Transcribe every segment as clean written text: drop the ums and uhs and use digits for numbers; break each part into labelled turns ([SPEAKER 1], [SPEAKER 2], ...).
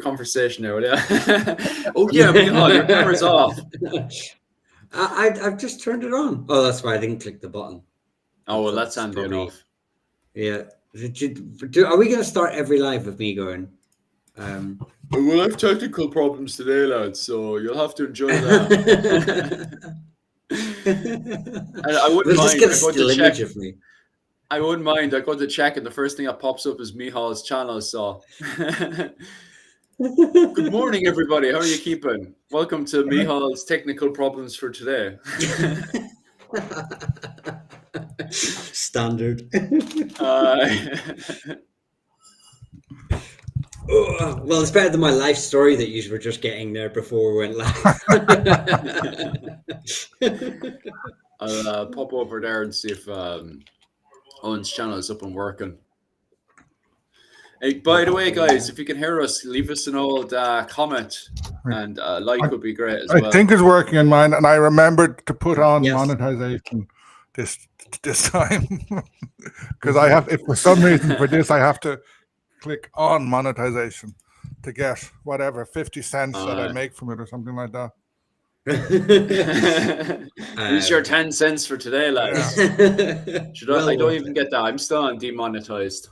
[SPEAKER 1] conversation now, yeah. Oh yeah, Michal, your camera's off.
[SPEAKER 2] I've just turned it on. Oh, that's why I didn't click the button.
[SPEAKER 1] Oh well, that's handy enough.
[SPEAKER 2] Yeah. Are we going to start every live with me going?
[SPEAKER 1] We'll have technical problems today, lads, so you'll have to enjoy that. And I wouldn't mind.
[SPEAKER 2] Just get a still image of me.
[SPEAKER 1] I wouldn't mind. I go to check, and the first thing that pops up is Michal's channel. So, good morning, everybody. How are you keeping? Welcome to Michal's technical problems for today.
[SPEAKER 2] Standard. Well, it's better than my life story that you were just getting there before we went live.
[SPEAKER 1] I'll pop over there and see if Owen's channel is up and working. Hey, by the way, guys, if you can hear us, leave us an old comment, and like would be great as well.
[SPEAKER 3] I think it's working on mine, and I remembered to put on monetization this time because I have. If for some reason for this, I have to click on monetization to get whatever 50 cents that I make from it or something like that.
[SPEAKER 1] Use your 10 cents for today, lads. Yeah. I don't even get that. I'm still on demonetized.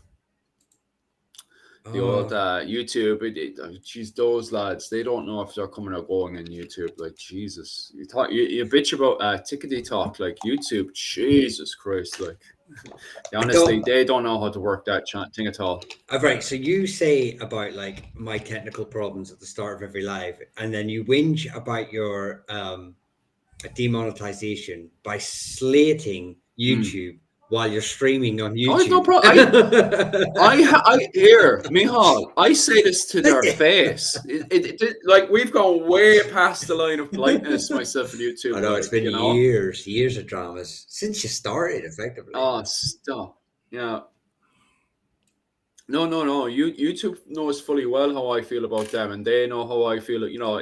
[SPEAKER 1] The old YouTube, geez, those lads, they don't know if they're coming or going on YouTube. Like, Jesus, you bitch about tickety talk, like YouTube, Jesus Christ, like, honestly, they don't know how to work that thing at all.
[SPEAKER 2] Right, so you say about like my technical problems at the start of every live, and then you whinge about your demonetization by slating YouTube while you're streaming on YouTube.
[SPEAKER 1] Oh, no problem. I hear, Michal, I say this to their face. Like, we've gone way past the line of politeness, myself and YouTube.
[SPEAKER 2] I know, it's been years of dramas since you started, effectively.
[SPEAKER 1] Oh, stop. Yeah. No. YouTube knows fully well how I feel about them, and they know how I feel. You know,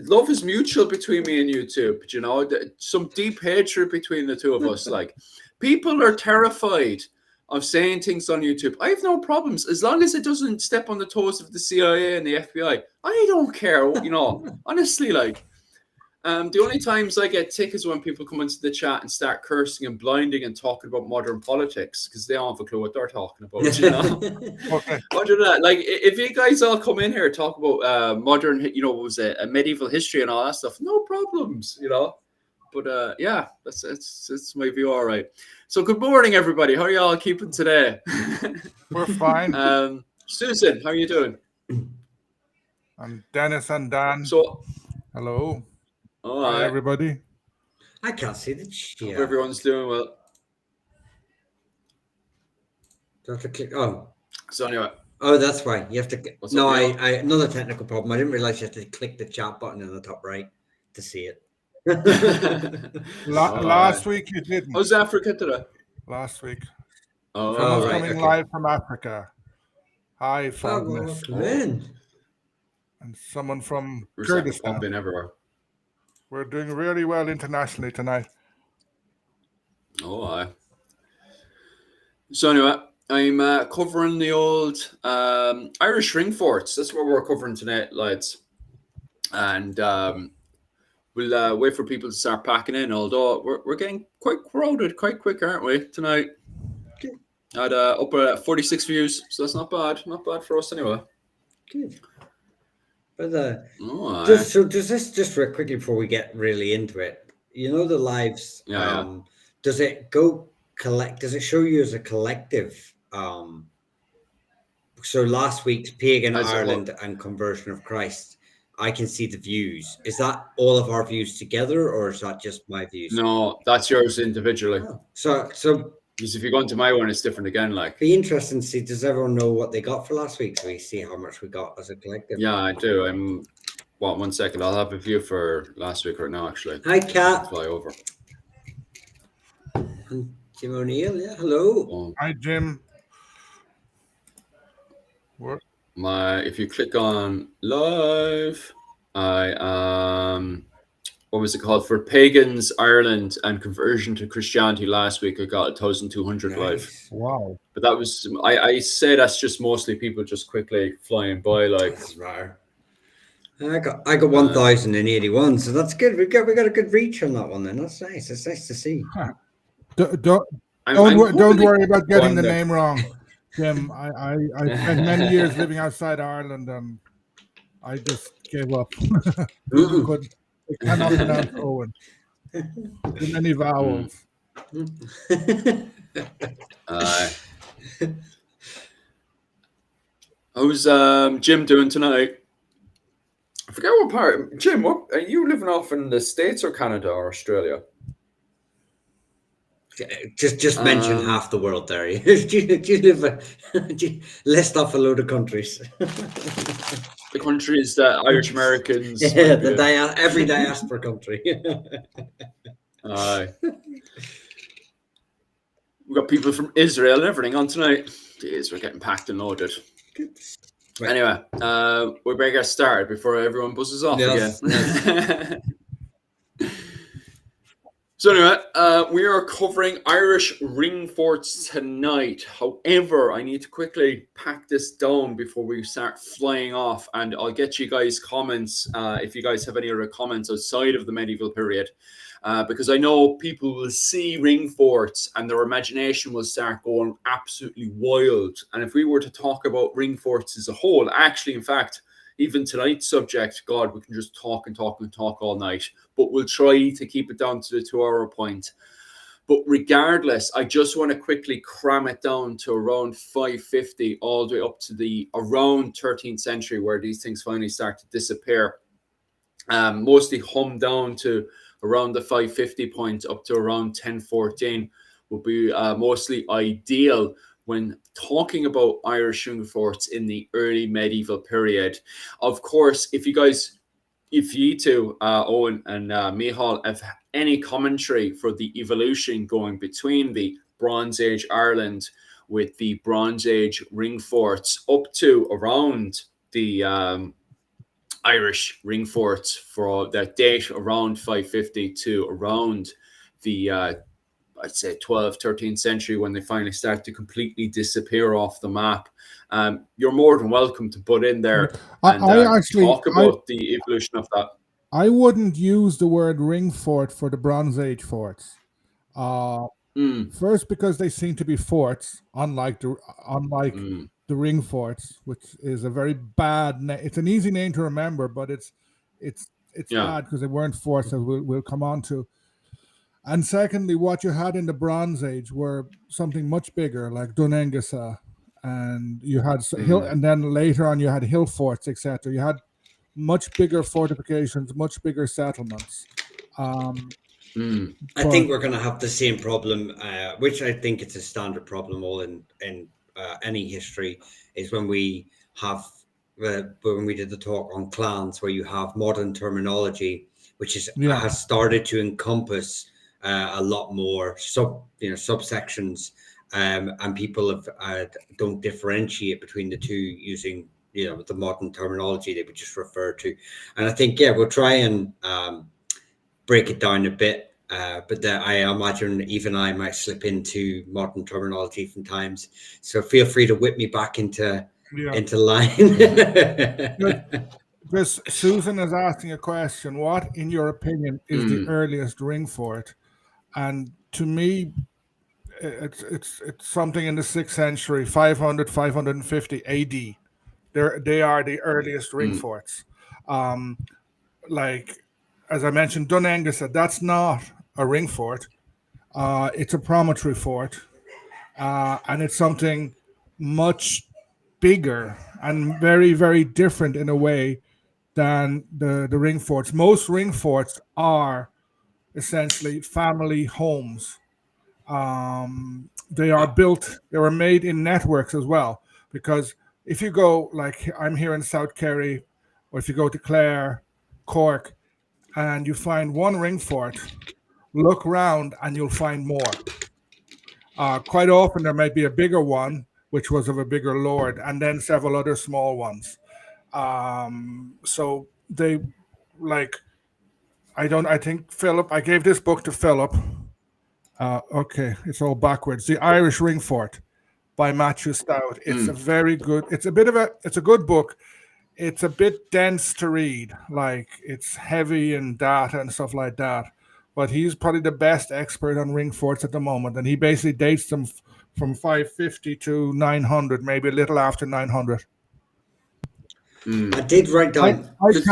[SPEAKER 1] love is mutual between me and YouTube. You know, some deep hatred between the two of us. Like, people are terrified of saying things on YouTube. I have no problems as long as it doesn't step on the toes of the CIA and the FBI. I don't care. You know, honestly, like. The only times I get tick is when people come into the chat and start cursing and blinding and talking about modern politics because they don't have a clue what they're talking about, you know? Okay. Other than that, like, if you guys all come in here and talk about modern, you know, what was it, medieval history and all that stuff, no problems, you know? But yeah, that's my view, all right. So good morning, everybody. How are you all keeping today?
[SPEAKER 3] We're fine.
[SPEAKER 1] Susan, how are you doing?
[SPEAKER 3] I'm Dennis and Dan.
[SPEAKER 1] So,
[SPEAKER 3] hello.
[SPEAKER 1] Hi,
[SPEAKER 3] everybody.
[SPEAKER 2] I can't see the chat.
[SPEAKER 1] Hope everyone's doing well.
[SPEAKER 2] Do I have to click? Oh.
[SPEAKER 1] So anyway.
[SPEAKER 2] Oh, that's why. You have to... I another technical problem. I didn't realize you have to click the chat button in the top right to see it.
[SPEAKER 3] Last week you didn't.
[SPEAKER 1] How's Africa today?
[SPEAKER 3] Last week.
[SPEAKER 1] Oh,
[SPEAKER 3] right. Coming live from Africa. Hi, Foras. And someone from Kurdistan.
[SPEAKER 1] Pumping everywhere.
[SPEAKER 3] We're doing really well internationally tonight.
[SPEAKER 1] Oh, aye. So anyway, I'm covering the old Irish ring forts. That's what we're covering tonight, lads. And we'll wait for people to start packing in. Although we're getting quite crowded, quite quick, aren't we, tonight? At up at 46 views, so that's not bad. Not bad for us anyway.
[SPEAKER 2] Good. But does this, just real quickly before we get really into it, you know, the lives, does it go collect? Does it show you as a collective? So last week's Pagan Ireland and Conversion of Christ, I can see the views. Is that all of our views together, or is that just my views?
[SPEAKER 1] No, that's yours individually.
[SPEAKER 2] Oh. So.
[SPEAKER 1] Because if you go into my one, it's different again. Like,
[SPEAKER 2] be interesting to see. Does everyone know what they got for last week, so we see how much we got as a collective?
[SPEAKER 1] Yeah, I do. Well, 1 second. I'll have a view for last week right now. Actually,
[SPEAKER 2] hi, Kat.
[SPEAKER 1] I'll fly over.
[SPEAKER 2] And Jim O'Neill. Yeah, hello.
[SPEAKER 3] Hi, Jim.
[SPEAKER 1] If you click on live, I am what was it called, for pagans Ireland and conversion to Christianity last week. I got 1,200 live.
[SPEAKER 3] Wow.
[SPEAKER 1] But that was, I say that's just mostly people just quickly flying by. Like,
[SPEAKER 2] that's rare. I got 1,081, so that's good. We got a good reach on that one. Then that's nice. It's nice to see.
[SPEAKER 3] Don't worry about getting the name wrong, Jim. I spent many years living outside Ireland, and I just gave up. I cannot pronounce Owen. Too many vowels.
[SPEAKER 1] How's Jim doing tonight? I forget what part. Jim, what are you living off in the States or Canada or Australia?
[SPEAKER 2] Just mention half the world there. List off a load of countries.
[SPEAKER 1] The countries that Irish Americans.
[SPEAKER 2] Yeah, every diaspora country.
[SPEAKER 1] We've got people from Israel and everything on tonight. Jeez, we're getting packed and loaded. Right. Anyway, we better get started before everyone buzzes off again. Yes. So anyway, we are covering Irish ring forts tonight. However, I need to quickly pack this down before we start flying off, and I'll get you guys comments if you guys have any other comments outside of the medieval period, because I know people will see ring forts and their imagination will start going absolutely wild. And if we were to talk about ring forts as a whole, actually, in fact, even tonight's subject, God, we can just talk and talk and talk all night, but we'll try to keep it down to the 2-hour point. But regardless, I just want to quickly cram it down to around 550 all the way up to the around 13th century, where these things finally start to disappear. Mostly hum down to around the 550 point up to around 1014 would be mostly ideal when talking about Irish ring forts in the early medieval period. Of course, if you two, Owen and Michal, have any commentary for the evolution going between the Bronze Age Ireland with the Bronze Age ring forts up to around the Irish ring forts for that date around 550 to around the I'd say 12th, 13th century, when they finally start to completely disappear off the map. You're more than welcome to put in there and talk about the evolution of that.
[SPEAKER 3] I wouldn't use the word ring fort for the Bronze Age forts. First, because they seem to be forts, unlike the ring forts, which is a very bad name. It's an easy name to remember, but it's bad because they weren't forts, as we'll come on to. And secondly, what you had in the Bronze Age were something much bigger, like Dunengasa, and you had hill, and then later on you had hill forts, etc. You had much bigger fortifications, much bigger settlements.
[SPEAKER 2] I think we're going to have the same problem, which I think it's a standard problem all in any history, is when we have when we did the talk on clans, where you have modern terminology, which has started to encompass a lot more subsections, and people don't differentiate between the two using the modern terminology that we just referred to. And I think we'll try and break it down a bit, but I imagine even I might slip into modern terminology from times, so feel free to whip me back into line.
[SPEAKER 3] Because Susan is asking a question: what, in your opinion, is the earliest ring fort? And to me, it's something in the 6th century, 500, 550 AD. They are the earliest ring forts. Like, as I mentioned, Dunengasa, that's not a ring fort. It's a promontory fort. And it's something much bigger and very, very different in a way than the ring forts. Most ring forts are essentially family homes. They are built, they were made in networks as well, because if you go, like I'm here in South Kerry, or if you go to Clare, Cork, and you find one ring fort, look around and you'll find more. Quite often there might be a bigger one, which was of a bigger lord, and then several other small ones. So they, like, I think Philip, I gave this book to Philip. Okay, it's all backwards. The Irish Ring Fort by Matthew Stout. It's a very good, it's a good book. It's a bit dense to read, like it's heavy in data and stuff like that. But he's probably the best expert on ring forts at the moment, and he basically dates them from 550 to 900, maybe a little after 900.
[SPEAKER 2] I did write down. I did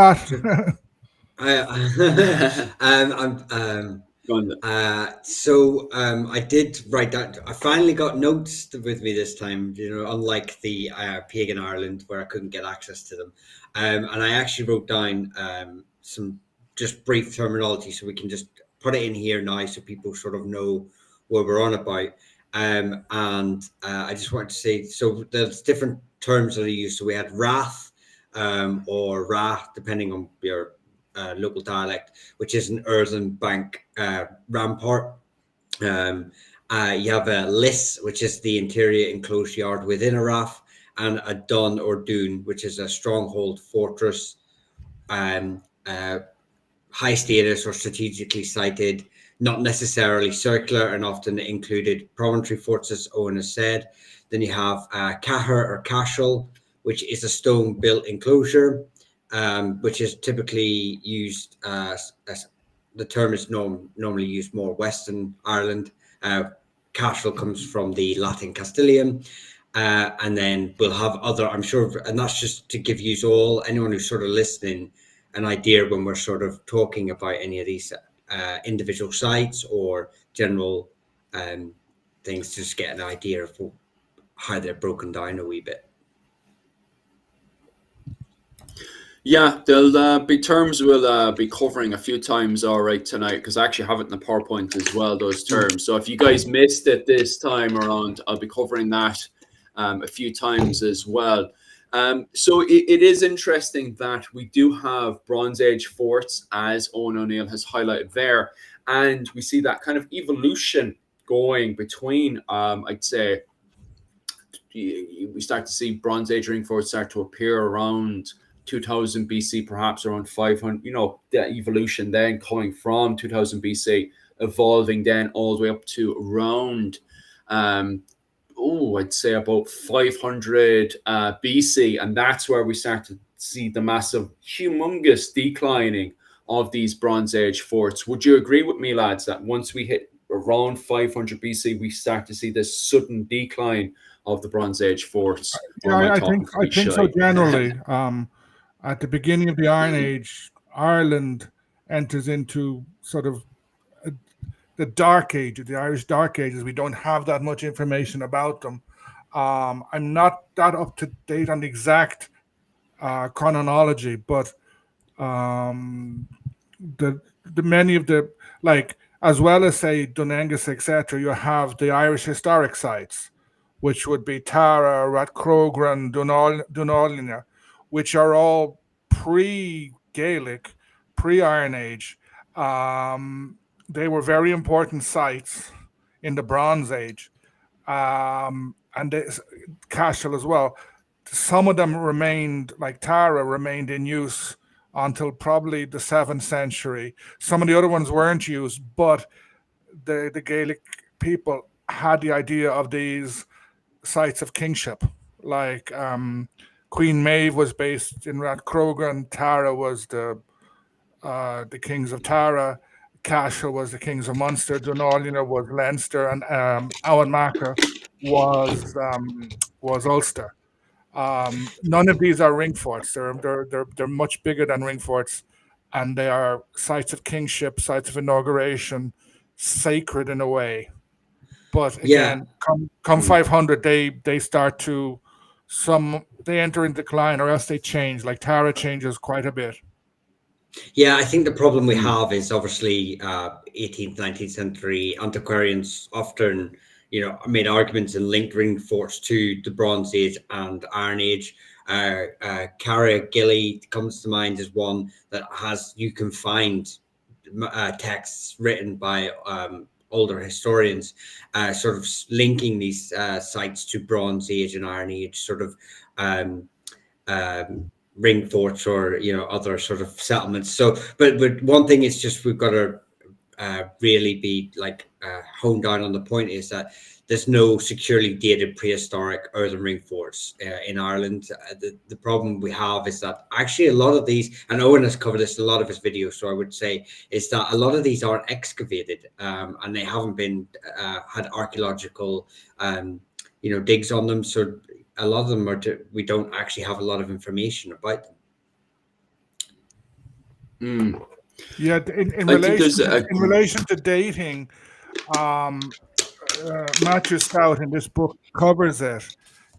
[SPEAKER 2] write down. I finally got notes with me this time. Unlike the pagan Ireland where I couldn't get access to them, and I actually wrote down some just brief terminology so we can just put it in here now so people sort of know what we're on about. And I just wanted to say, so there's different terms that are used. So we had wrath, or wrath, depending on your local dialect, which is an earthen bank rampart. You have a liss, which is the interior enclosed yard within a rath, and a dun or dune, which is a stronghold fortress, high status or strategically sited, not necessarily circular, and often included promontory forts, as Owen has said. Then you have cahir or cashel, which is a stone built enclosure, which is typically used as the term is normally used more Western Ireland. Cashel comes from the Latin Castilian. And then we'll have other, I'm sure, and that's just to give you all, anyone who's sort of listening, an idea when we're sort of talking about any of these individual sites or general things, to just get an idea of how they're broken down a wee bit.
[SPEAKER 1] Yeah, there'll be terms we'll be covering a few times all right tonight, because I actually have it in the PowerPoint as well, those terms. So if you guys missed it this time around, I'll be covering that a few times as well. So it is interesting that we do have Bronze Age forts, as Owen O'Neill has highlighted there, and we see that kind of evolution going between, I'd say, we start to see Bronze Age ring forts start to appear around 2000 BC, perhaps around 500, the evolution then coming from 2000 BC, evolving then all the way up to around, I'd say about 500 BC. And that's where we start to see the massive, humongous declining of these Bronze Age forts. Would you agree with me, lads, that once we hit around 500 BC, we start to see this sudden decline of the Bronze Age forts?
[SPEAKER 3] Yeah, I think so generally. At the beginning of the Iron Age, Ireland enters into sort of the Dark Ages, the Irish Dark Ages. We don't have that much information about them. I'm not that up to date on the exact chronology, but the many of the, like, as well as say Dunangus, etc., you have the Irish historic sites, which would be Tara, Rathcrogran, Dunolina, which are all pre-Gaelic, pre-Iron Age. They were very important sites in the Bronze Age, and Cashel as well. Some of them remained, like Tara, remained in use until probably the 7th century. Some of the other ones weren't used, but the Gaelic people had the idea of these sites of kingship. Like Queen Maeve was based in Rathcrogran, Tara was the kings of Tara, Cashel was the kings of Munster, Dunolina was Leinster, and Owenmacher was Ulster. None of these are ring forts. They're much bigger than ring forts, and they are sites of kingship, sites of inauguration, sacred in a way. But again, come 500, they start to they enter in decline, or else they change. Like Tara changes quite a bit.
[SPEAKER 2] Yeah, I think the problem we have is obviously 18th, 19th century antiquarians often, made arguments and linked ring forts to the Bronze Age and Iron Age. Cara Gilly comes to mind as one that you can find texts written by older historians, sort of linking these sites to Bronze Age and Iron Age, sort of ring forts or other sort of settlements. So, but one thing is just we've got to really be honed down on the point is that there's no securely dated prehistoric earthen ring forts in Ireland. The problem we have is that actually a lot of these, and Owen has covered this in a lot of his videos, so I would say, is that a lot of these aren't excavated and they haven't been had archaeological digs on them. So a lot of them we don't actually have a lot of information about them.
[SPEAKER 3] Yeah, in relation to dating, Matthew Stout in this book covers it.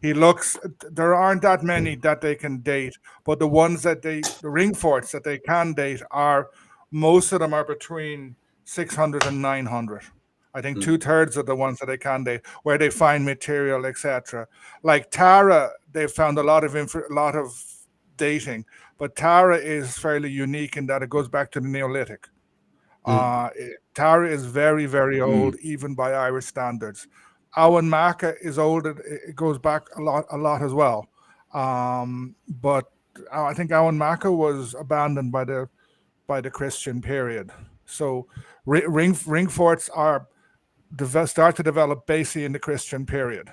[SPEAKER 3] He looks, there aren't that many that they can date, but the ones that the ring forts that they can date most of them are between 600 and 900. I think 2/3 of the ones that they can date, where they find material, etc. Like Tara, they've found a lot of dating, but Tara is fairly unique in that it goes back to the Neolithic. Tara is very, very old, even by Irish standards. Awan Maca is old; it goes back a lot as well. But I think Awan Maca was abandoned by the Christian period. So ring forts start to develop basically in the Christian period,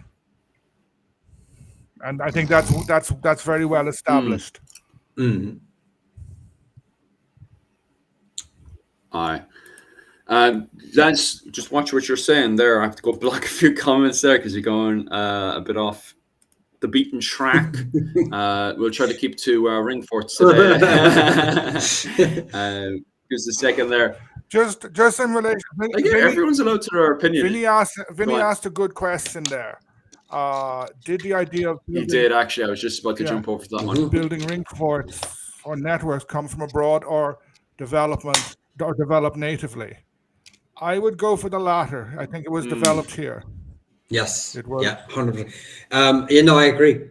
[SPEAKER 3] and I think that's very well established.
[SPEAKER 1] Aye. Let's just watch what you're saying there. I have to go block a few comments there because you're going a bit off the beaten track. We'll try to keep to ring forts today. Here's the second there.
[SPEAKER 3] Just in relation,
[SPEAKER 1] everyone's allowed to their opinion.
[SPEAKER 3] Vinny asked a good question there. Did the idea of
[SPEAKER 1] he did actually? I was just about to jump over that one.
[SPEAKER 3] Building ring forts or networks come from abroad or developed natively? I would go for the latter. I think it was developed here.
[SPEAKER 2] Yes, it was. Yeah, 100%. I agree.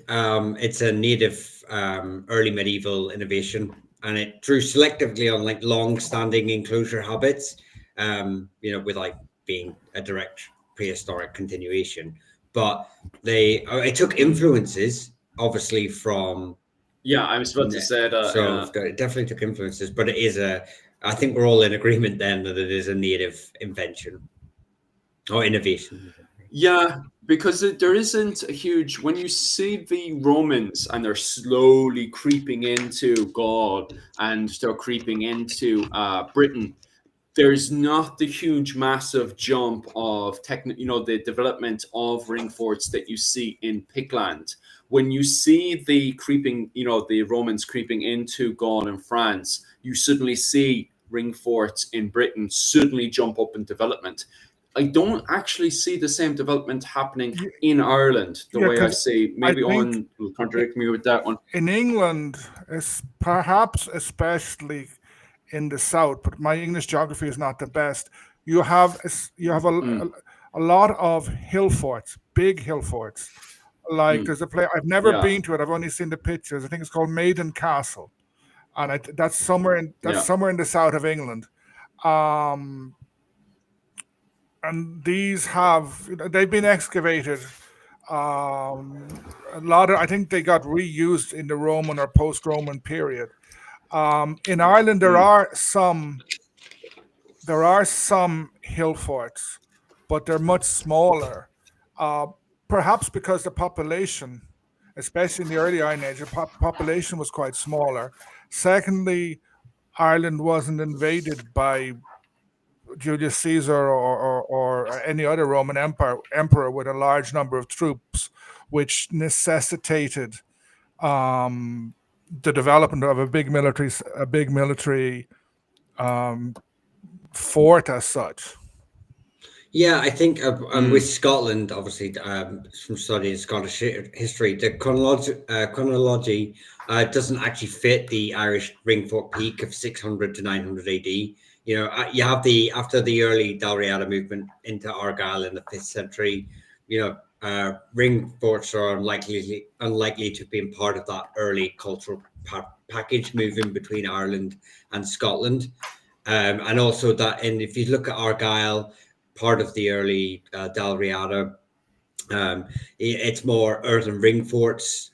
[SPEAKER 2] It's a native early medieval innovation, and it drew selectively on long-standing enclosure habits. With being a direct prehistoric continuation, but it took influences obviously from.
[SPEAKER 1] Yeah, I was about to say that.
[SPEAKER 2] So it definitely took influences, but it is I think we're all in agreement then that it is a native invention or innovation.
[SPEAKER 1] Yeah, because there isn't a huge, when you see the Romans and they're slowly creeping into Gaul and they're creeping into Britain, there's not the huge massive jump of the development of ring forts that you see in Pictland. When you see the Romans creeping into Gaul and France, you suddenly see ring forts in Britain suddenly jump up in development. I don't actually see the same development happening in Ireland the way I see. Maybe Owen will contradict me with that one.
[SPEAKER 3] In England, perhaps especially in the south, but my English geography is not the best. You have a lot of hill forts, big hill forts. There's a place I've never been to it. I've only seen the pictures. I think it's called Maiden Castle, and that's somewhere in the south of England. And these they've been excavated. I think they got reused in the Roman or post-Roman period. In Ireland, there are some hill forts, but they're much smaller. Perhaps because the population, especially in the early Iron Age, the population was quite smaller. Secondly, Ireland wasn't invaded by Julius Caesar or any other Roman emperor with a large number of troops, which necessitated the development of a big military fort as such.
[SPEAKER 2] Yeah, I think with Scotland, obviously, from studying Scottish history, the chronology doesn't actually fit the Irish ring fort peak of 600 to 900 AD. You have after the early Dalriada movement into Argyll in the 5th century, ring forts are unlikely to have been part of that early cultural package moving between Ireland and Scotland. And also that, and if you look at Argyll, part of the early Dalriada, it's more earthen ring forts,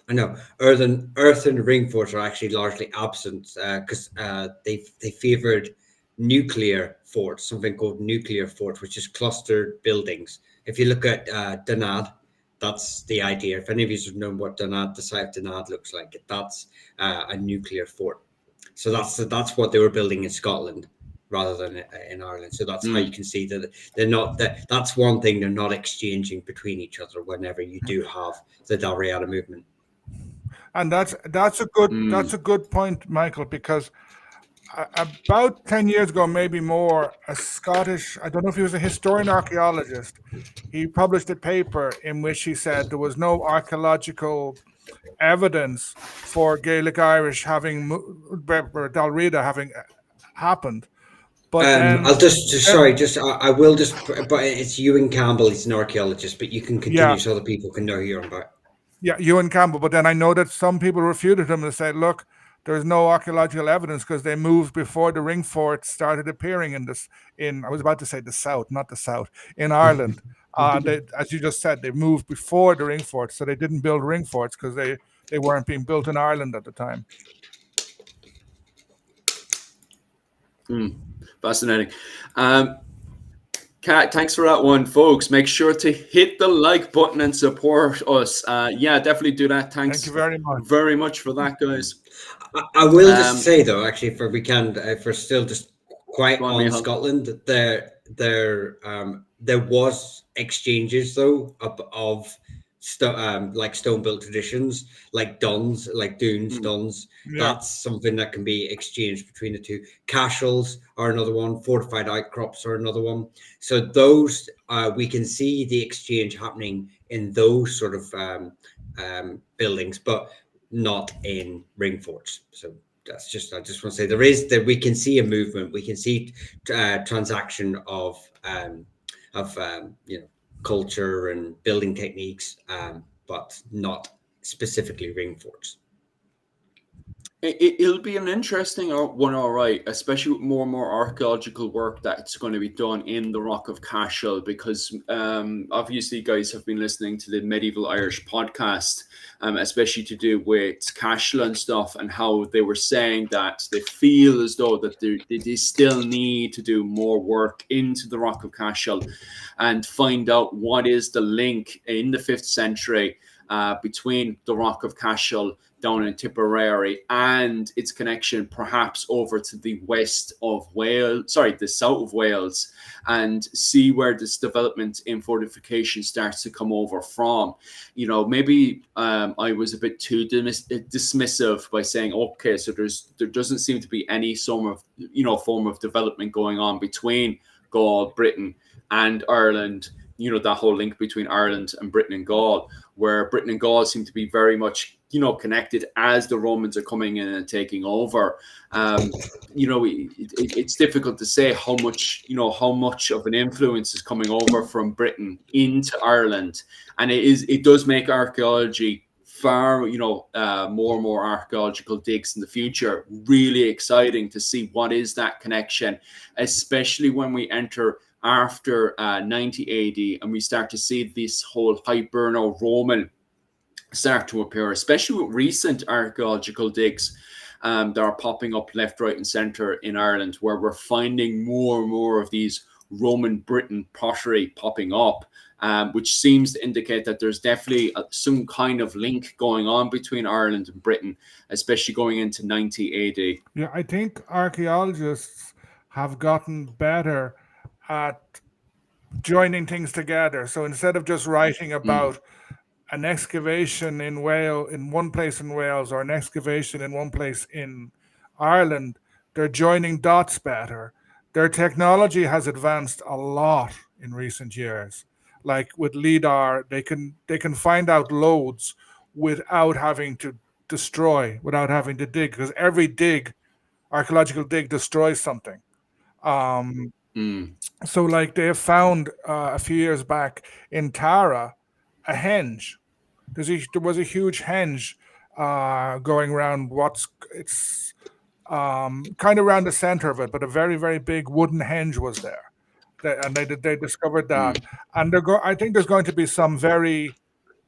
[SPEAKER 2] I know earthen ring forts are actually largely absent because they favoured nuclear forts, something called nuclear forts, which is clustered buildings. If you look at Donad, that's the idea. If any of you have known what Donad, the site of Donad looks like, that's a nuclear fort. So that's what they were building in Scotland rather than in Ireland. So that's how you can see that they're not that's one thing, they're not exchanging between each other whenever you do have the Dalriada movement.
[SPEAKER 3] And that's a good point, Michael, because about 10 years ago, maybe more, a Scottish, I don't know if he was a historian or archaeologist, he published a paper in which he said there was no archaeological evidence for Gaelic Irish having Dalriada having happened. But then,
[SPEAKER 2] I'll I will but it's Ewan Campbell. He's an archaeologist, but you can continue so other people can know who you're about.
[SPEAKER 3] Yeah, Ewan Campbell. But then I know that some people refuted him and said, look, there's no archaeological evidence because they moved before the ring forts started appearing I was about to say the south, not the south, in Ireland. They, as you just said, they moved before the ring forts, so they didn't build ring forts because they weren't being built in Ireland at the time.
[SPEAKER 1] Fascinating. Kat, thanks for that one, folks. Make sure to hit the like button and support us. Yeah, definitely do that. Thanks.
[SPEAKER 3] Thank you
[SPEAKER 1] very much for that, guys.
[SPEAKER 2] I will just say though, actually, if we're still just quite on Scotland, there was exchanges though of like stone built traditions, like duns, like duns. That's something that can be exchanged between the two. Cashels are another one. Fortified outcrops are another one. So those we can see the exchange happening in those sort of buildings, but not in ring forts. So I just want to say we can see a movement. We can see transaction of culture and building techniques, but not specifically ring forts.
[SPEAKER 1] It'll be an interesting one, all right, especially with more and more archaeological work that's going to be done in the Rock of Cashel, because obviously you guys have been listening to the Medieval Irish podcast, especially to do with Cashel and stuff, and how they were saying that they feel as though that they still need to do more work into the Rock of Cashel and find out what is the link in the 5th century between the Rock of Cashel down in Tipperary and its connection perhaps over to the the south of Wales, and see where this development in fortification starts to come over from. Maybe I was a bit too dismissive by saying, okay, so there doesn't seem to be any form of development going on between Gaul, Britain and Ireland, that whole link between Ireland and Britain and Gaul, where Britain and Gaul seem to be very much, connected as the Romans are coming in and taking over. It's difficult to say how much of an influence is coming over from Britain into Ireland. And it does make archaeology far, more and more archaeological digs in the future really exciting to see what is that connection, especially when we enter after 90 AD and we start to see this whole Hiberno-Roman start to appear, especially with recent archaeological digs that are popping up left, right and centre in Ireland, where we're finding more and more of these Roman Britain pottery popping up, which seems to indicate that there's definitely some kind of link going on between Ireland and Britain, especially going into 90 AD.
[SPEAKER 3] Yeah, I think archaeologists have gotten better at joining things together. So instead of just writing about an excavation in Wales, in one place in Wales, or an excavation in one place in Ireland, they're joining dots better. Their technology has advanced a lot in recent years. Like with LIDAR, they can find out loads without having to destroy, without having to dig, because every archaeological dig destroys something. So like they have found a few years back in Tara a henge. There was a huge henge going around it's kind of around the center of it, but a very, very big wooden henge was there. They discovered that. And I think there's going to be some very,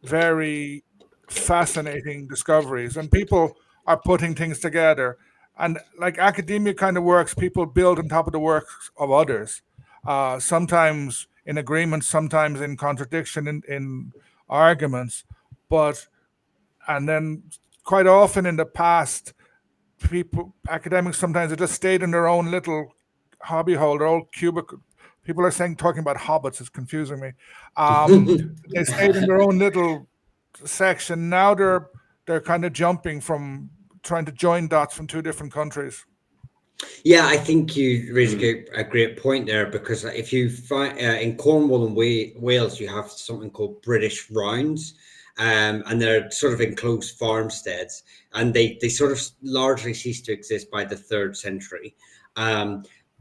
[SPEAKER 3] very fascinating discoveries, and people are putting things together. And like academia kind of works, people build on top of the works of others, sometimes in agreement, sometimes in contradiction, in arguments. And then quite often in the past, academics sometimes have just stayed in their own little hobby hole, their old cubicle. People are talking about hobbits is confusing me. They stayed in their own little section. Now they're kind of jumping from trying to join dots from two different countries.
[SPEAKER 2] Yeah, I think you raise a great point there, because if you find in Cornwall and Wales, you have something called British rounds, and they're sort of enclosed farmsteads, and they sort of largely ceased to exist by the 3rd century.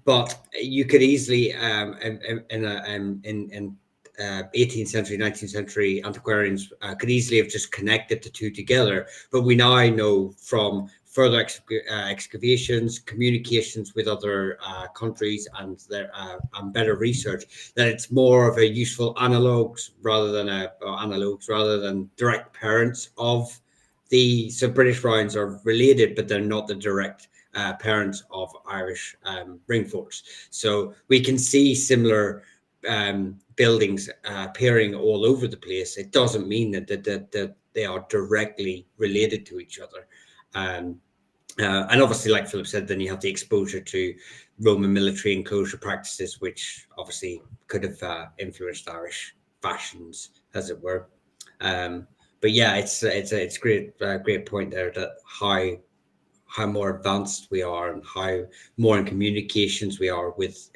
[SPEAKER 2] But you could easily in 18th century, 19th century antiquarians could easily have just connected the two together. But we now know from further excavations, communications with other countries, and better research, that it's more of a useful analogues rather than direct parents of the. So British rounds are related, but they're not the direct parents of Irish ring forts. So we can see similar buildings appearing all over the place. It doesn't mean that they are directly related to each other. And obviously, like Philip said, then you have the exposure to Roman military enclosure practices, which obviously could have influenced Irish fashions, as it were. But yeah, it's great point there, that how more advanced we are and how more in communications we are with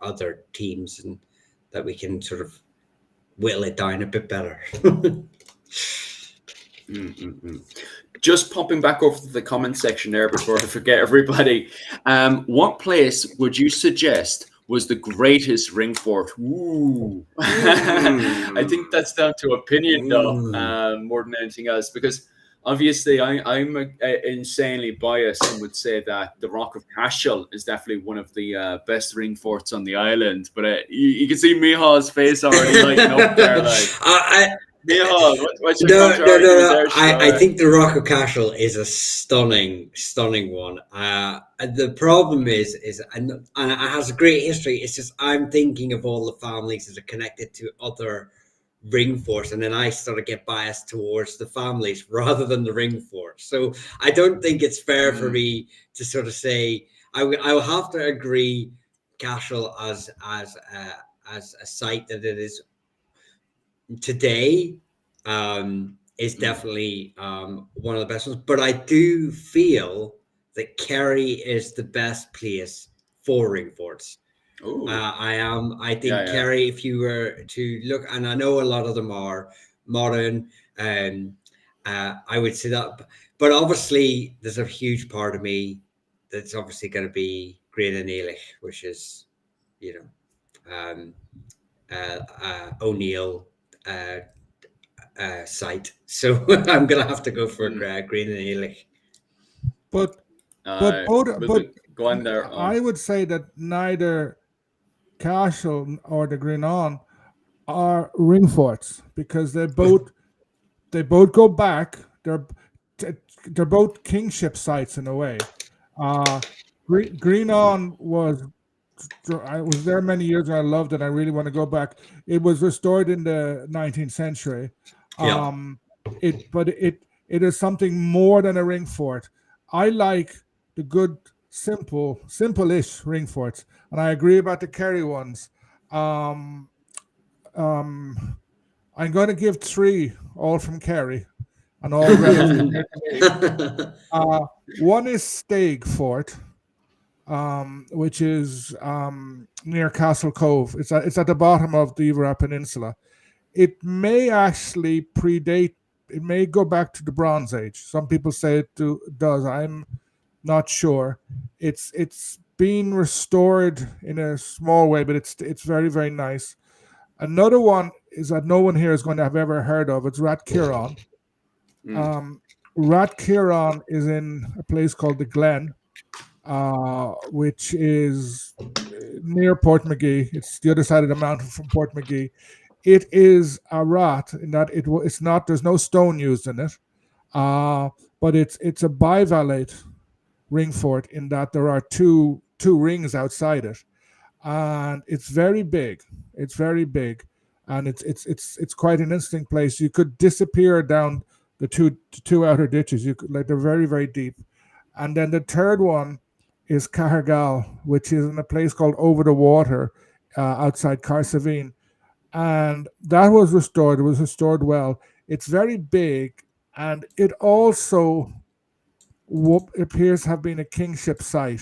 [SPEAKER 2] other teams, and that we can sort of whittle it down a bit better.
[SPEAKER 1] Just popping back over to the comment section there before I forget everybody. What place would you suggest was the greatest ring fort? Ooh. I think that's down to opinion, though, more than anything else, because obviously I'm insanely biased and would say that the Rock of Cashel is definitely one of the best ring forts on the island. But you can see Mihal's face already lighting up there. Like, Mihal, what's your
[SPEAKER 2] no. I think the Rock of Cashel is a stunning one. The problem is and it has a great history. It's just I'm thinking of all the families that are connected to other ring forts, and then I sort of get biased towards the families rather than the ring fort. So I don't think it's fair for me to sort of say I will have to agree Cashel as a site that it is today is definitely one of the best ones. But I do feel that Kerry is the best place for ring forts. I think Kerry, if you were to look, and I know a lot of them are modern, I would say that, but obviously there's a huge part of me that's obviously going to be Great Anelich, which is, O'Neill site. So I'm going to have to go for Great Anelich.
[SPEAKER 3] But
[SPEAKER 1] go on there.
[SPEAKER 3] I would say that neither Cashel or the Grinon are ring forts, because they both go back. They're both kingship sites in a way. Grinon I was there many years and I loved it. I really want to go back. It was restored in the 19th century. It is something more than a ring fort. I like the good, simple-ish ring forts, and I agree about the Kerry ones. I'm going to give 3, all from Kerry, and all relative. One is Staig Fort, which is near Castle Cove. It's at the bottom of the Ivera Peninsula. It may actually predate. It may go back to the Bronze Age. Some people say it does. I'm not sure. It's been restored in a small way, but it's very, very nice. Another one is that no one here is going to have ever heard of. It's Rathkieran. Rathkieran is in a place called the Glen, which is near Portmagee. It's the other side of the mountain from Portmagee. it is a rat in that it's not. There's no stone used in it, but it's a bivalate ring fort in that there are two rings outside it, and it's very big. It's very big, and it's quite an interesting place. You could disappear down the two outer ditches. You could, like, they're very, very deep. And then the third one is Cahergal, which is in a place called Over the Water, outside Carsavine, and that was restored. It was restored well. It's very big, and it also appears to have been a kingship site.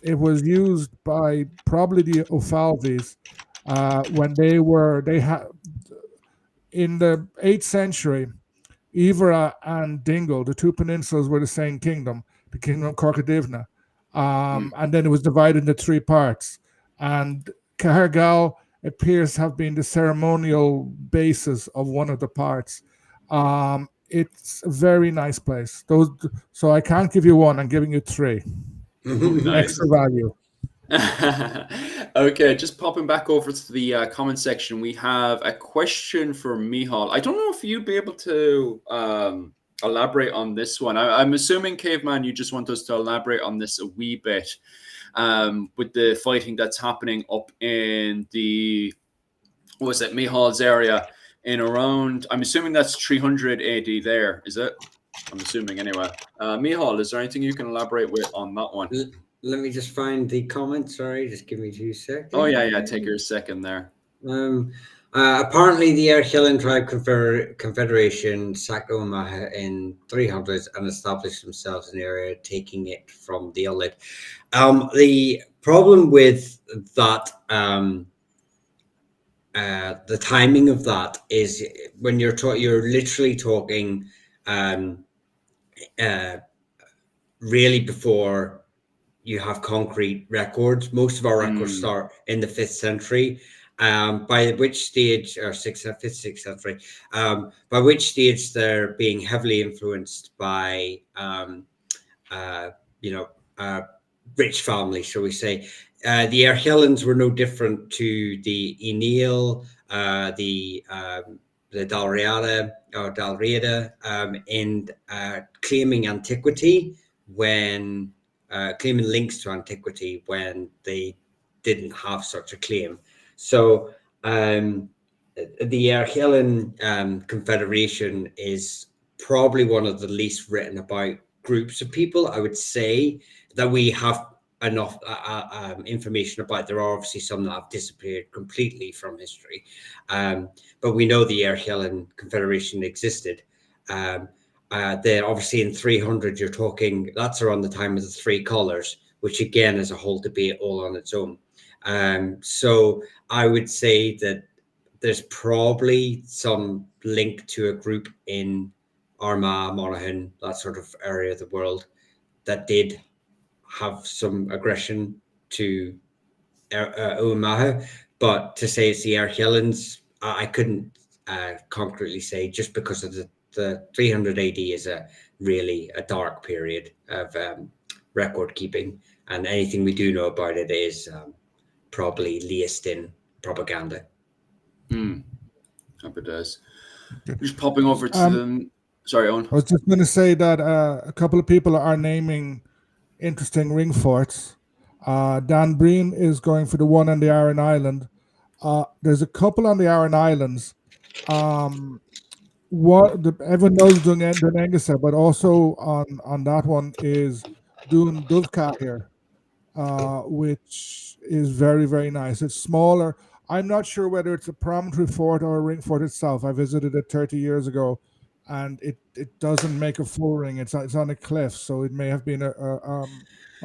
[SPEAKER 3] It was used by probably the O'Falves when they had in the 8th century. Ivora and Dingle, the two peninsulas, were the same kingdom, the kingdom of Corcadivna. And then it was divided into 3 parts. And Cahergal appears to have been the ceremonial basis of one of the parts. It's a very nice place. So I can't give you one, I'm giving you 3.
[SPEAKER 1] Nice.
[SPEAKER 3] Extra value.
[SPEAKER 1] Okay, just popping back over to the comment section, we have a question for Mihal. I don't know if you'd be able to elaborate on this one. I'm assuming, Caveman, you just want us to elaborate on this a wee bit with the fighting that's happening up in the, what was it, Mihal's area in around, I'm assuming that's 300 AD there, is it? I'm assuming anyway. Mihal, is there anything you can elaborate with on that one?
[SPEAKER 2] Let me just find the comment. Sorry, just give me 2 seconds.
[SPEAKER 1] Oh, yeah, take your second there.
[SPEAKER 2] Apparently, the Archaeological Tribe Confederation sacked Omaha in 300s and established themselves in the area, taking it from the Ulid. The problem with that, the timing of that is when you're literally talking really before you have concrete records. Most of our records start in the 5th century, by which stage, or 5th, 6th century, by which stage they're being heavily influenced by, rich families, shall we say. The Archaeans were no different to the Enil, the Dalriada, or Dalriada, in claiming antiquity when claiming links to antiquity when they didn't have such a claim. So the Archaean Confederation is probably one of the least written about groups of people, I would say, that we have enough information about. There are obviously some that have disappeared completely from history, but we know the Archaean Confederation existed. They're obviously in 300, you're talking, that's around the time of the 3 colours, which again is a whole debate all on its own. So I would say that there's probably some link to a group in Armagh, Monaghan, that sort of area of the world that did have some aggression to Omaha, but to say it's the Archaeans, I couldn't concretely say, just because of the 300 AD is really a dark period of record keeping, and anything we do know about it is probably Leistin propaganda.
[SPEAKER 1] Hope it does. Just popping over to them. Sorry, Owen.
[SPEAKER 3] I was just going to say that a couple of people are naming interesting ring forts. Dan Breen is going for the one on the Aran Island. There's a couple on the Aran Islands. Everyone knows Dunengasa, but also on that one is Dún Dulcahir, which is very, very nice. It's smaller. I'm not sure whether it's a promontory fort or a ring fort itself. I visited it 30 years ago, and it doesn't make a full ring. It's on a cliff, so it may have been a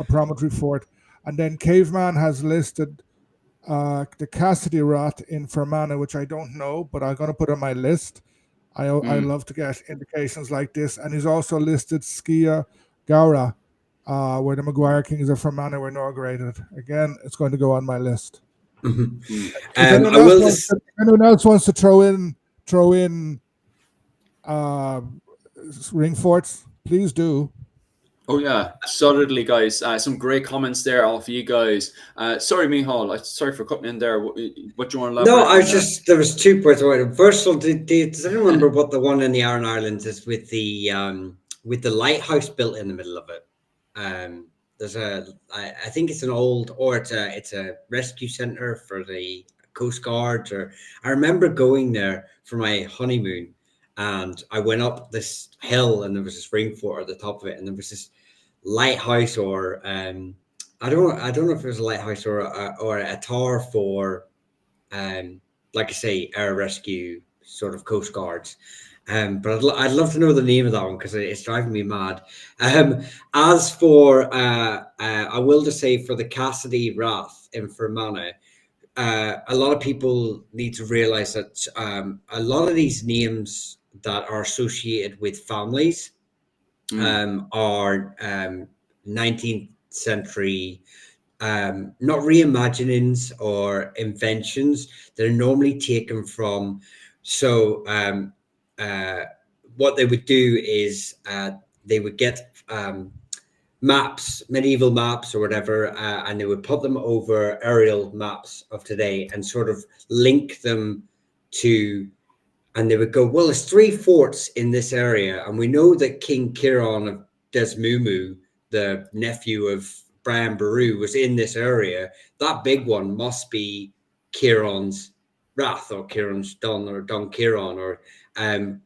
[SPEAKER 3] promontory fort. And then Caveman has listed the Cassidy Rat in Fermanagh, which I don't know, but I'm going to put on my list. I love to get indications like this. And he's also listed Skia Gowra, where the Maguire Kings of Fermanagh were inaugurated. Again, it's going to go on my list. If anyone else wants to throw in ring forts, please do.
[SPEAKER 1] Oh yeah, solidly, guys. Some great comments there off you guys. Sorry, Mihal. Sorry for cutting in there. What do you want to elaborate
[SPEAKER 2] No, I
[SPEAKER 1] on
[SPEAKER 2] was just there was 2 points. First of all, does anyone remember what the one in the Aran Islands is with the lighthouse built in the middle of it? There's I think it's an old, or it's a rescue center for the Coast Guard. Or I remember going there for my honeymoon, and I went up this hill, and there was this ring fort at the top of it, and there was this lighthouse, or I don't know if it was a lighthouse or a tower for like I say, air rescue sort of coast guards. But I'd love to know the name of that one because it's driving me mad. As for I will just say for the Cassidy Wrath in Fermanagh, a lot of people need to realize that a lot of these names that are associated with families are 19th century, not reimaginings or inventions. They're normally taken from. So what they would do is they would get maps, medieval maps or whatever, and they would put them over aerial maps of today and sort of link them to. And they would go, well, there's 3 forts in this area, and we know that King Ciaran of Desmumu, the nephew of Brian Boru, was in this area. That big one must be Ciaran's Wrath or Ciaran's Dun or Dun Ciaran, or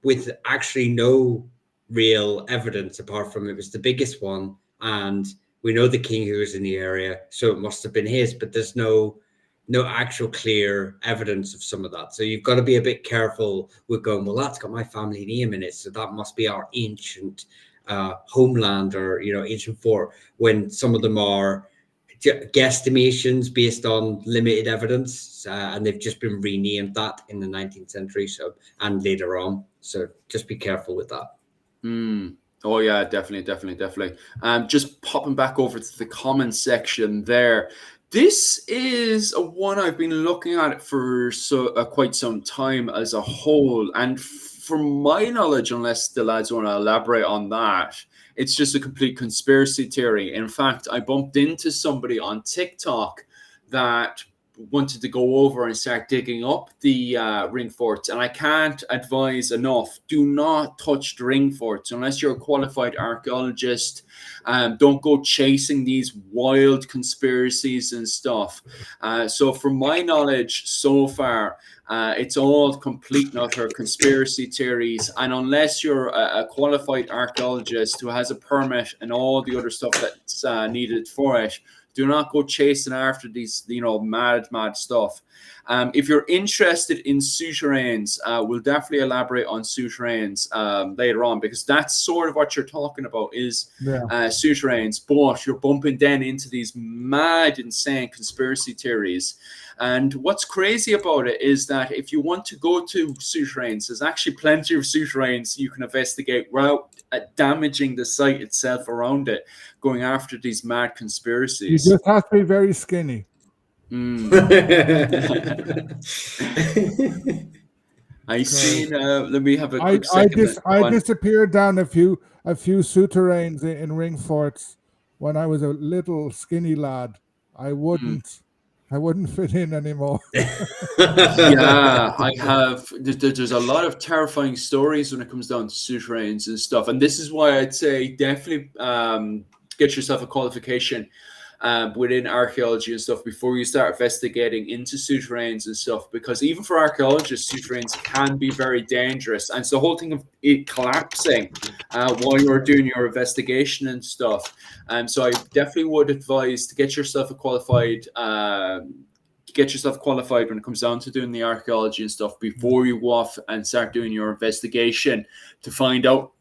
[SPEAKER 2] with actually no real evidence apart from it was the biggest one, and we know the king who was in the area, so it must have been his. But there's no actual clear evidence of some of that. So you've got to be a bit careful with going, well, that's got my family name in it, so that must be our ancient homeland or, ancient fort, when some of them are guesstimations based on limited evidence, and they've just been renamed that in the 19th century and later on. So just be careful with that.
[SPEAKER 1] Oh yeah, definitely. Just popping back over to the comments section there. This is a one I've been looking at for quite some time as a whole, and from my knowledge, unless the lads want to elaborate on that, it's just a complete conspiracy theory. In fact, I bumped into somebody on TikTok that wanted to go over and start digging up the ring forts, and I can't advise enough, do not touch the ring forts unless you're a qualified archaeologist. Don't go chasing these wild conspiracies and stuff. So from my knowledge so far, it's all complete and utter conspiracy theories, and unless you're a qualified archaeologist who has a permit and all the other stuff that's needed for it, do not go chasing after these, mad stuff. If you're interested in Souterrains, we'll definitely elaborate on Souterrains later on, because that's sort of what you're talking about is Souterrains, but you're bumping then into these mad, insane conspiracy theories. And what's crazy about it is that if you want to go to Souterrains, there's actually plenty of Souterrains you can investigate without damaging the site itself around it, going after these mad conspiracies.
[SPEAKER 3] You just have to be very skinny.
[SPEAKER 1] I seen. Let me have a quick second.
[SPEAKER 3] I disappeared down a few Souterrains in ring forts when I was a little skinny lad. I wouldn't fit in anymore.
[SPEAKER 1] Yeah, I have. There's a lot of terrifying stories when it comes down to Souterrains and stuff, and this is why I'd say definitely get yourself a qualification within archaeology and stuff before you start investigating into Souterrains and stuff, because even for archaeologists, Souterrains can be very dangerous. And so the whole thing of it collapsing while you're doing your investigation and stuff. So I definitely would advise to get yourself qualified when it comes down to doing the archaeology and stuff before you go off and start doing your investigation to find out,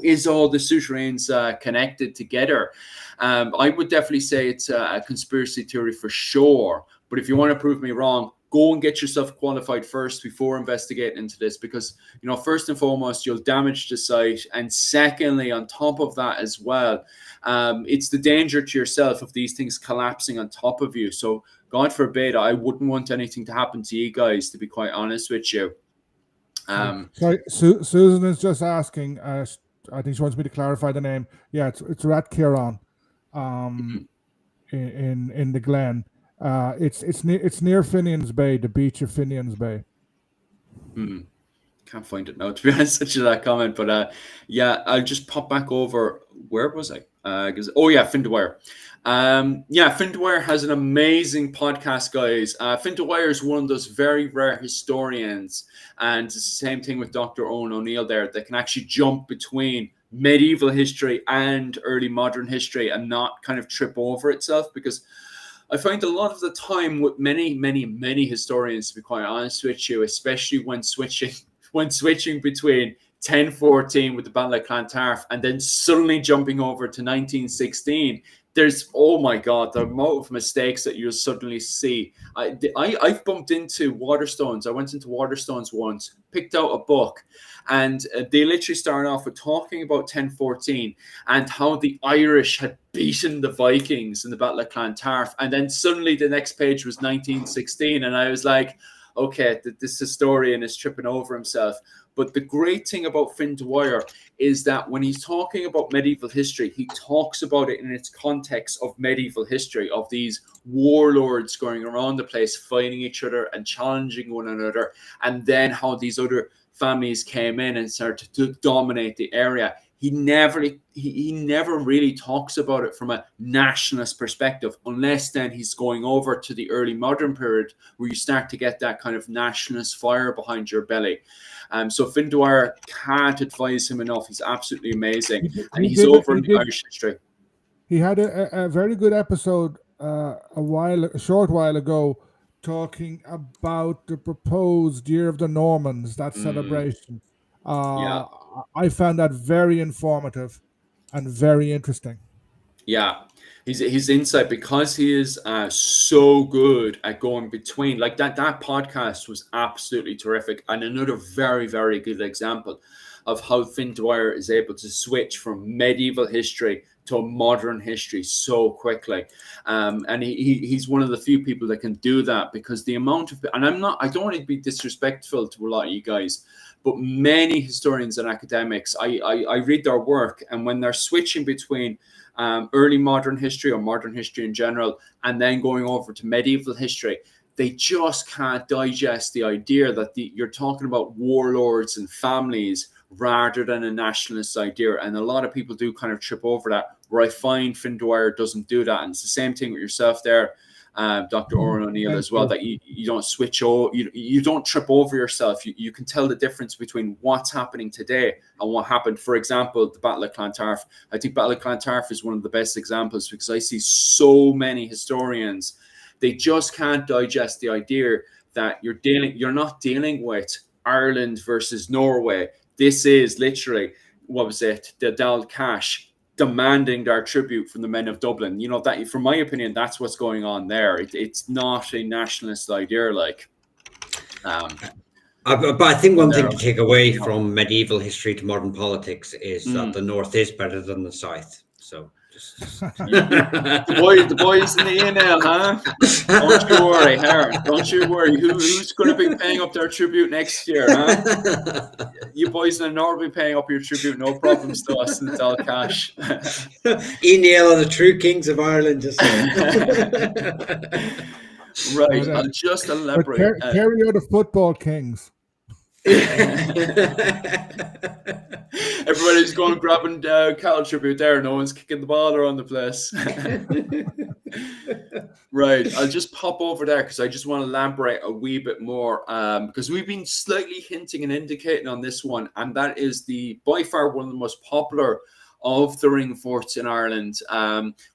[SPEAKER 1] is all the Souterrains connected together? I would definitely say it's a conspiracy theory for sure. But if you want to prove me wrong, go and get yourself qualified first before investigating into this, because, first and foremost, you'll damage the site. And secondly, on top of that as well, it's the danger to yourself of these things collapsing on top of you. So God forbid, I wouldn't want anything to happen to you guys, to be quite honest with you.
[SPEAKER 3] Sorry, Susan is just asking, I think she wants me to clarify the name. Yeah, it's Rat Kiran, in the Glen. It's near Finian's Bay, the beach of Finian's Bay.
[SPEAKER 1] Can't find it now, to be honest with you, that comment. But yeah, I'll just pop back over. Where was I? Fin Dwyer. Fin Dwyer has an amazing podcast, guys. Fin Dwyer is one of those very rare historians, and it's the same thing with Dr. Owen O'Neill there, that can actually jump between medieval history and early modern history and not kind of trip over itself, because I find a lot of the time with many historians, to be quite honest with you, especially when switching between 1014 with the Battle of Clontarf and then suddenly jumping over to 1916, there's, oh my God, the amount of mistakes that you'll suddenly see. I've bumped into Waterstones. I went into Waterstones once, picked out a book, and they literally started off with talking about 1014 and how the Irish had beaten the Vikings in the Battle of Clontarf. And then suddenly the next page was 1916. And I was like, okay, this historian is tripping over himself. But the great thing about Fin Dwyer is that when he's talking about medieval history, he talks about it in its context of medieval history, of these warlords going around the place, fighting each other and challenging one another, and then how these other families came in and started to dominate the area. He never really talks about it from a nationalist perspective, unless then he's going over to the early modern period where you start to get that kind of nationalist fire behind your belly. So Fin Dwyer, can't advise him enough. He's absolutely amazing. And he's over in Irish history.
[SPEAKER 3] He had a very good episode a short while ago, talking about the proposed Year of the Normans, that celebration. I found that very informative and very interesting.
[SPEAKER 1] Yeah, his insight, because he is so good at going between, like that podcast was absolutely terrific, and another very, very good example of how Fin Dwyer is able to switch from medieval history to a modern history so quickly. And he's one of the few people that can do that, because the amount of, and I don't want to be disrespectful to a lot of you guys, but many historians and academics, I read their work, and when they're switching between early modern history or modern history in general, and then going over to medieval history, they just can't digest the idea that you're talking about warlords and families rather than a nationalist idea. And a lot of people do kind of trip over that, where I find Fin Dwyer doesn't do that. And it's the same thing with yourself there, Dr. Owen O'Neill, as well, that you don't switch over, you don't trip over yourself. You can tell the difference between what's happening today and what happened. For example, the Battle of Clontarf. I think Battle of Clontarf is one of the best examples, because I see so many historians, they just can't digest the idea that you're not dealing with Ireland versus Norway. This is literally, what was it, the Dal Cash demanding their tribute from the men of Dublin. You know, that, from my opinion, that's what's going on there. It's not a nationalist idea, like.
[SPEAKER 2] But I think one thing to take away from medieval history to modern politics is that the North is better than the South. So
[SPEAKER 1] the boys in the email, huh? Don't you worry, Aaron. Don't you worry. Who's going to be paying up their tribute next year, huh? You boys in the North will be paying up your tribute, no problems to us, and it's all cash.
[SPEAKER 2] Neil are the true kings of Ireland, just
[SPEAKER 1] right. I'll just elaborate.
[SPEAKER 3] Carry out the football kings.
[SPEAKER 1] Everybody's going grabbing cattle tribute there. No one's kicking the ball around the place. Right. I'll just pop over there because I just want to elaborate a wee bit more, because we've been slightly hinting and indicating on this one, and that is by far one of the most popular of the ring forts in Ireland,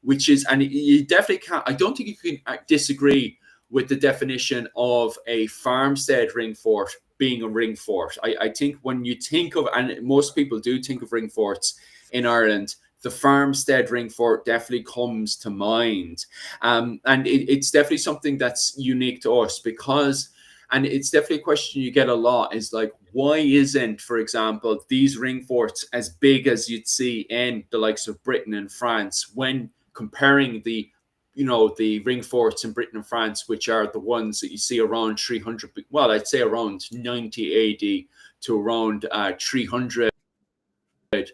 [SPEAKER 1] which is, and you definitely can't, I don't think you can disagree with the definition of a farmstead ring fort being a ring fort. I think when you think of, and most people do think of ring forts in Ireland, the farmstead ring fort definitely comes to mind. And it's definitely something that's unique to us, because, and it's definitely a question you get a lot, is like, why isn't, for example, these ring forts as big as you'd see in the likes of Britain and France, when comparing the ring forts in Britain and France, which are the ones that you see around 300, well, I'd say around 90 AD to around 300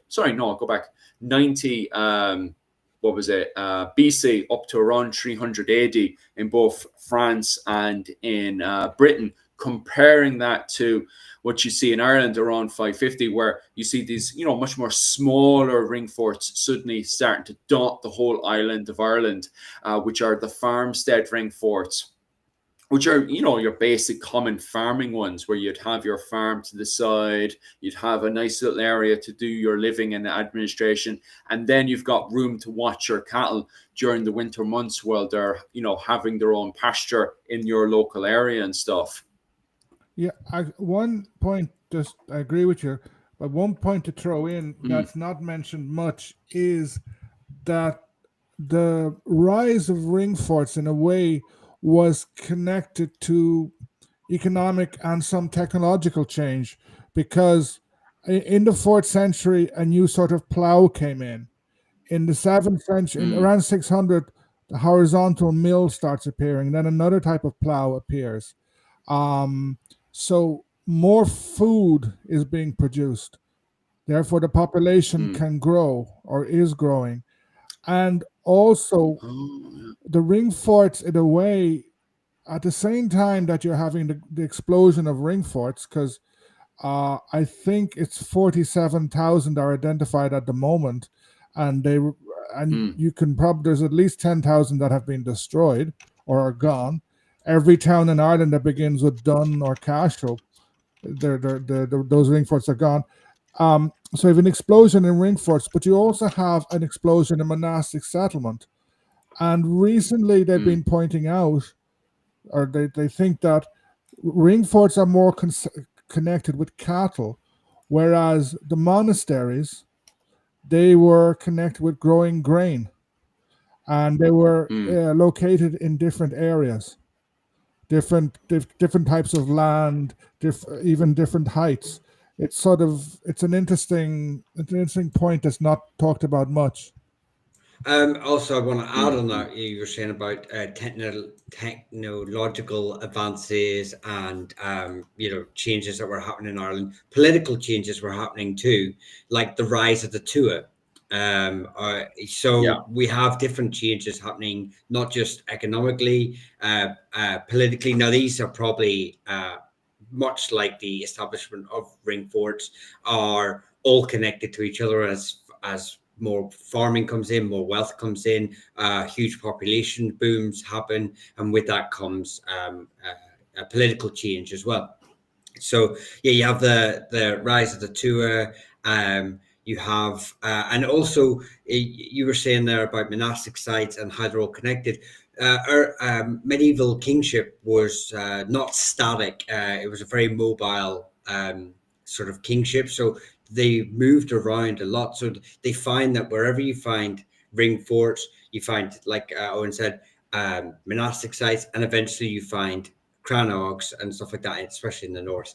[SPEAKER 1] sorry, no, go back 90, what was it, BC up to around 300 AD in both France and in Britain, comparing that to what you see in Ireland around 550, where you see these, you know, much more smaller ring forts suddenly starting to dot the whole island of Ireland, which are the Farmstead ring forts, which are, you know, your basic common farming ones, where you'd have your farm to the side, you'd have a nice little area to do your living and administration, and then you've got room to watch your cattle during the winter months while they're, you know, having their own pasture in your local area and stuff.
[SPEAKER 3] Yeah, one point, just I agree with you, but one point to throw in that's not mentioned much is that the rise of ring forts in a way was connected to economic and some technological change, because in the 4th century a new sort of plow came in the 7th century, in around 600 the horizontal mill starts appearing, then another type of plow appears. So more food is being produced, therefore the population can grow or is growing. And also the ring forts, in a way, at the same time that you're having the explosion of ring forts, because I think it's 47,000 are identified at the moment, and you can probably, there's at least 10,000 that have been destroyed or are gone. Every town in Ireland that begins with Dun or Cashel, those ring forts are gone. So you have an explosion in ring forts, but you also have an explosion in monastic settlement. And recently they've been pointing out, or they think that ring forts are more connected with cattle, whereas the monasteries, they were connected with growing grain, and they were located in different areas, different types of land, even different heights. It's an interesting point that's not talked about much.
[SPEAKER 2] Also, I want to add on that, you were saying about technological advances and changes that were happening in Ireland. Political changes were happening too, like the rise of the Tua. We have different changes happening, not just economically, politically. Now, these are probably much like the establishment of ring forts, are all connected to each other as more farming comes in, more wealth comes in, huge population booms happen, and with that comes a political change as well. So you have the rise of the Tua. You have, and also you were saying there about monastic sites and how they're all connected. Medieval kingship was not static. It was a very mobile sort of kingship. So they moved around a lot. So they find that wherever you find ring forts, you find, like Owen said, monastic sites, and eventually you find crannogs and stuff like that, especially in the north.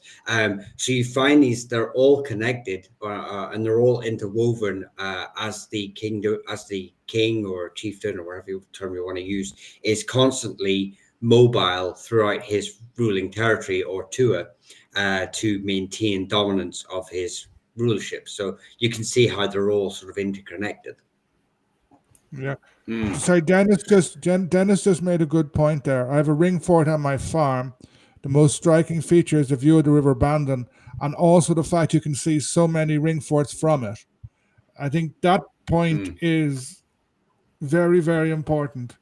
[SPEAKER 2] So you find these, they're all connected, and they're all interwoven as the king or chieftain, or whatever term you want to use, is constantly mobile throughout his ruling territory or Tua to maintain dominance of his rulership. So you can see how they're all sort of interconnected.
[SPEAKER 3] Yeah. So Dennis just made a good point there. I have a ring fort on my farm. The most striking feature is the view of the River Bandon, and also the fact you can see so many ring forts from it. I think that point is very, very important.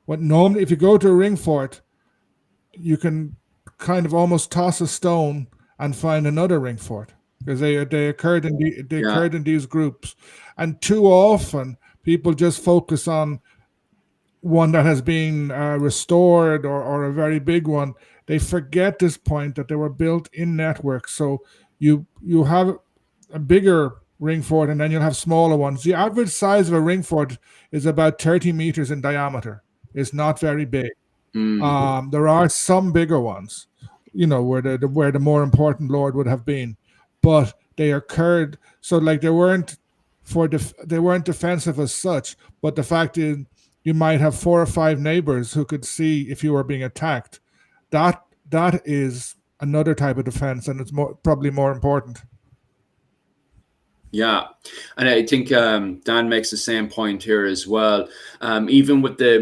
[SPEAKER 3] What normally, if you go to a ring fort, you can kind of almost toss a stone and find another ring fort, because they occurred in these groups, and too often people just focus on one that has been restored or a very big one. They forget this point that they were built in networks. So you have a bigger ring fort, and then you'll have smaller ones. The average size of a ring fort is about 30 meters in diameter. It's not very big. There are some bigger ones, where the more important lord would have been, but they occurred. So like they weren't defensive as such, but the fact is you might have 4 or 5 neighbors who could see if you were being attacked. That is another type of defense, and it's probably more important.
[SPEAKER 1] Yeah, and I think Dan makes the same point here as well. Even with the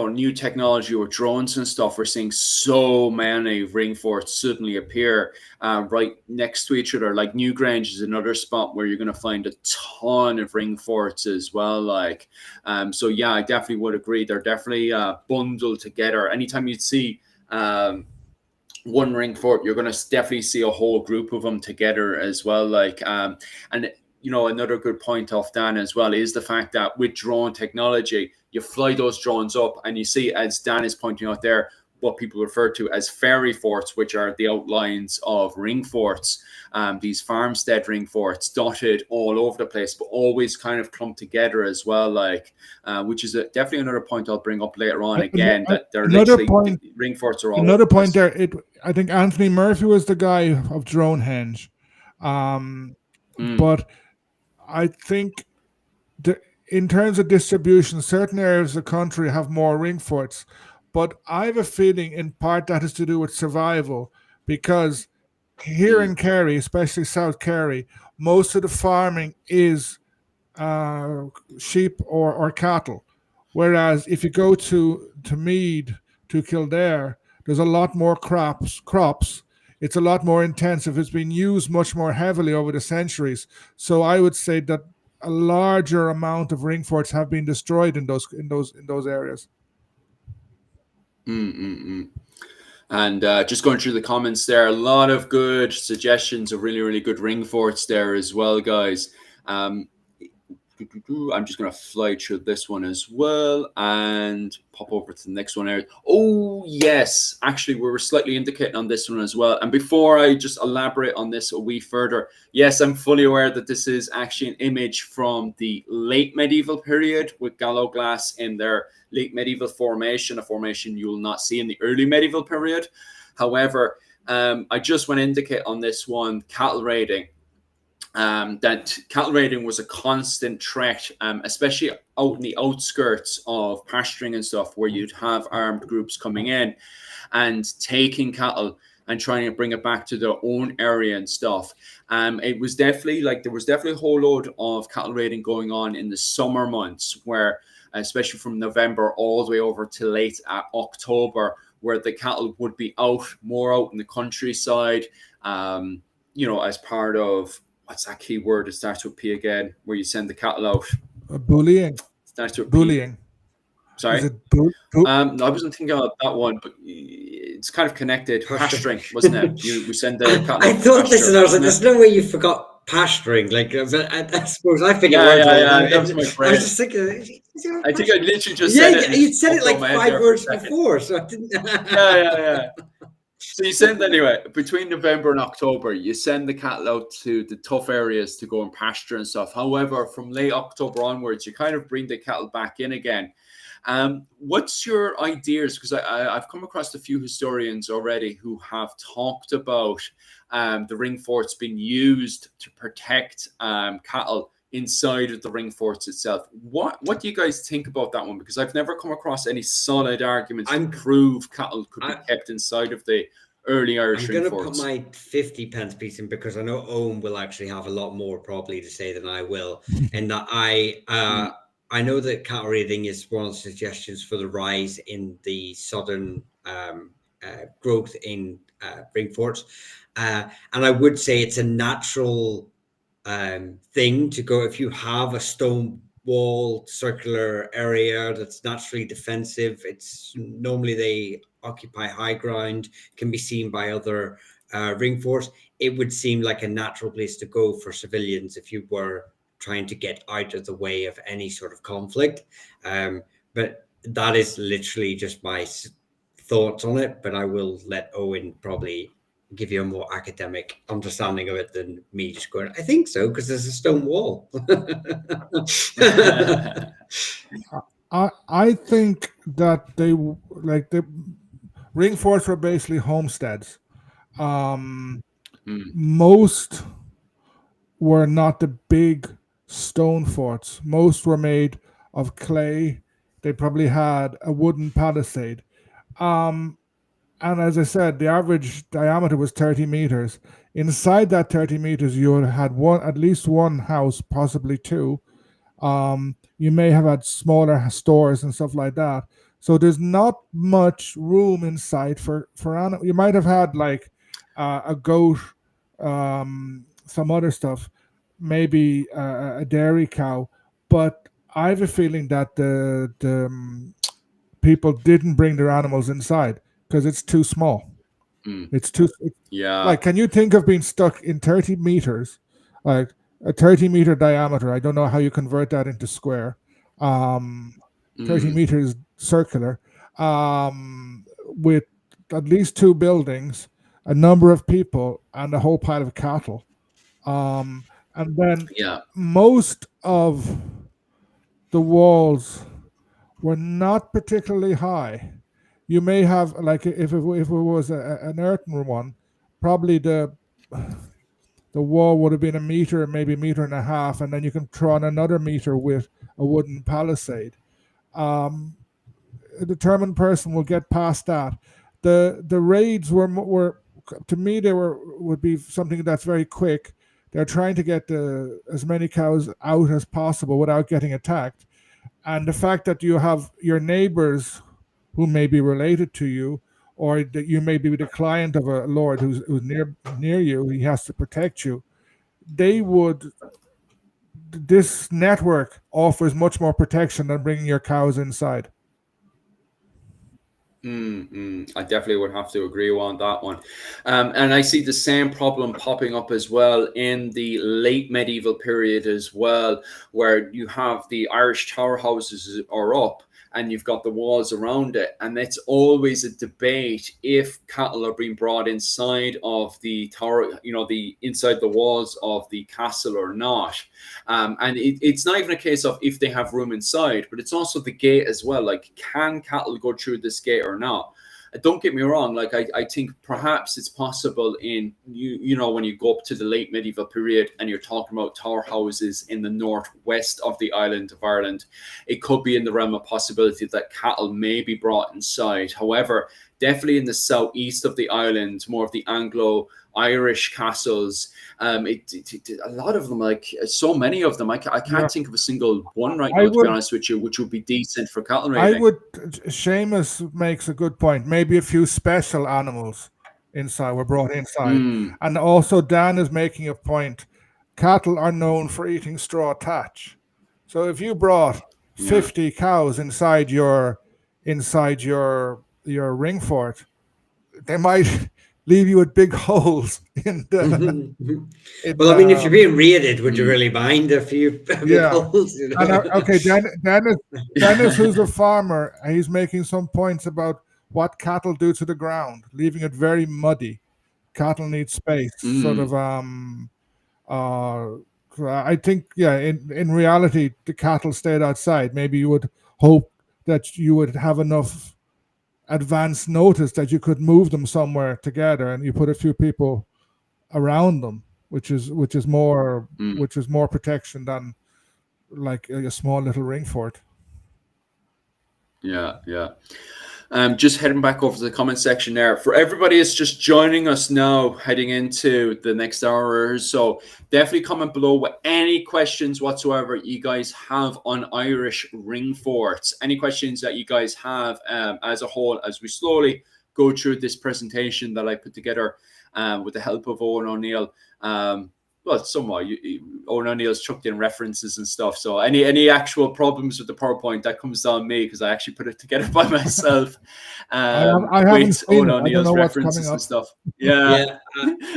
[SPEAKER 1] new technology with drones and stuff, we're seeing so many ring forts suddenly appear right next to each other. Like Newgrange is another spot where you're going to find a ton of ring forts as well. Like, so yeah, I definitely would agree. They're definitely bundled together. Anytime you'd see one ring fort, you're going to definitely see a whole group of them together as well. Like, and another good point off Dan as well is the fact that with drone technology, you fly those drones up and you see, as Dan is pointing out there, what people refer to as fairy forts, which are the outlines of ring forts, these farmstead ring forts dotted all over the place, but always kind of clumped together as well, like, which is definitely another point I'll bring up later on again, that they're literally, ring forts are all
[SPEAKER 3] another point there. I think Anthony Murphy was the guy of Dronehenge. But I think in terms of distribution, certain areas of the country have more ring forts. But I have a feeling in part that has to do with survival, because here in Kerry, especially South Kerry, most of the farming is sheep or cattle. Whereas if you go to Meath, to Kildare, there's a lot more crops. It's a lot more intensive. It's been used much more heavily over the centuries. So I would say that a larger amount of ring forts have been destroyed in those areas.
[SPEAKER 1] And just going through the comments there, a lot of good suggestions of really, really good ring forts there as well, guys. I'm just going to fly through this one as well and pop over to the next one. Oh, yes. Actually, we were slightly indicating on this one as well. And before I just elaborate on this a wee further, yes, I'm fully aware that this is actually an image from the late medieval period with gallo glass in their late medieval formation, a formation you will not see in the early medieval period. However, I just want to indicate on this one, cattle raiding. That cattle raiding was a constant threat, especially out in the outskirts of pasturing and stuff, where you'd have armed groups coming in and taking cattle and trying to bring it back to their own area and stuff. It was definitely there was definitely a whole load of cattle raiding going on in the summer months, where especially from November all the way over to late October, where the cattle would be more out in the countryside, as part of, what's that key word? It starts with P again, where you send the cattle out.
[SPEAKER 3] Bullying.
[SPEAKER 1] Starts with
[SPEAKER 3] bullying.
[SPEAKER 1] P. Sorry?
[SPEAKER 3] Is it
[SPEAKER 1] no, I wasn't thinking about that one, but it's kind of connected. Pasturing, wasn't it? We send the cattle
[SPEAKER 2] I thought this, and I was like, there's no way you forgot pasturing. Like, I suppose I figured
[SPEAKER 1] that was my brain.
[SPEAKER 2] I was just thinking.
[SPEAKER 1] I think I literally just said it.
[SPEAKER 2] Yeah, you'd said it like 5 words before, so I didn't.
[SPEAKER 1] Yeah. So you send, anyway, between November and October, you send the cattle out to the tough areas to go and pasture and stuff. However, from late October onwards, you kind of bring the cattle back in again. What's your ideas? Because I've come across a few historians already who have talked about the ring forts being used to protect cattle inside of the ring forts itself. What do you guys think about that one? Because I've never come across any solid arguments to prove cattle could be kept inside of the early Irish ring forts.
[SPEAKER 2] I'm going to put my 50 pence piece in, because I know Owen will actually have a lot more probably to say than I will. And that I know that cattle raiding is one of the suggestions for the rise in the southern growth in ring forts. And I would say it's a natural thing to go. If you have a stone wall circular area that's naturally defensive, it's normally they occupy high ground, can be seen by other ring forts. It would seem like a natural place to go for civilians if you were trying to get out of the way of any sort of conflict. But that is literally just my thoughts on it. But I will let Owen probably give you a more academic understanding of it than me just going, I think so, because there's a stone wall.
[SPEAKER 3] I think that the ring forts were basically homesteads. Most were not the big stone forts. Most were made of clay. They probably had a wooden palisade. And as I said, the average diameter was 30 meters. Inside that 30 meters, you had at least one house, possibly two. You may have had smaller stores and stuff like that. So there's not much room inside for animals. You might have had like a goat, some other stuff, maybe a dairy cow. But I have a feeling that the people didn't bring their animals inside because it's too small. It's too like, can you think of being stuck in 30 meters, like a 30-meter diameter? I don't know how you convert that into square. 30 meters circular, with at least two buildings, a number of people, and a whole pile of cattle. And then most of the walls were not particularly high. You may have, like, if it was an earthen one, probably the wall would have been a meter, maybe a meter and a half, and then you can throw on another meter with a wooden palisade. A determined person will get past that. The raids were to me, would be something that's very quick. They're trying to get as many cows out as possible without getting attacked. And the fact that you have your neighbors who may be related to you, or that you may be the client of a lord who's near you, he has to protect you. This network offers much more protection than bringing your cows inside.
[SPEAKER 1] I definitely would have to agree on that one. And I see the same problem popping up as well in the late medieval period as well, where you have the Irish tower houses are up and you've got the walls around it. And it's always a debate if cattle are being brought inside of the tower, inside the walls of the castle or not. And it's not even a case of if they have room inside, but it's also the gate as well. Like, can cattle go through this gate or not? Don't get me wrong. Like, I think perhaps it's possible in, when you go up to the late medieval period and you're talking about tower houses in the northwest of the island of Ireland, it could be in the realm of possibility that cattle may be brought inside. However, definitely in the southeast of the island, more of the Anglo-Irish castles, a lot of them, like so many of them, I can't think of a single one right now, to be honest with you, which would be decent for cattle raiding.
[SPEAKER 3] Seamus makes a good point. Maybe a few special animals were brought inside. And also Dan is making a point. Cattle are known for eating straw thatch. So if you brought 50 cows inside your ring fort, they might leave you with big holes in the.
[SPEAKER 2] Well, I mean, if you're being raided, would you really mind a few big holes?
[SPEAKER 3] Okay, Dennis, who's a farmer, he's making some points about what cattle do to the ground, leaving it very muddy. Cattle need space, sort of. I think, in reality, the cattle stayed outside. Maybe you would hope that you would have enough advance notice that you could move them somewhere together, and you put a few people around them, which is more protection than like a small little ring fort.
[SPEAKER 1] Just heading back over to the comment section there. For everybody that's just joining us now, heading into the next hour or so, definitely comment below with any questions whatsoever you guys have on Irish ring forts. Any questions that you guys have as a whole, as we slowly go through this presentation that I put together with the help of Owen O'Neill. Well, somewhat. Owen O'Neill's chucked in references and stuff. So any actual problems with the PowerPoint, that comes down me, because I actually put it together by myself.
[SPEAKER 3] I haven't seen
[SPEAKER 1] Owen O'Neill's references and stuff.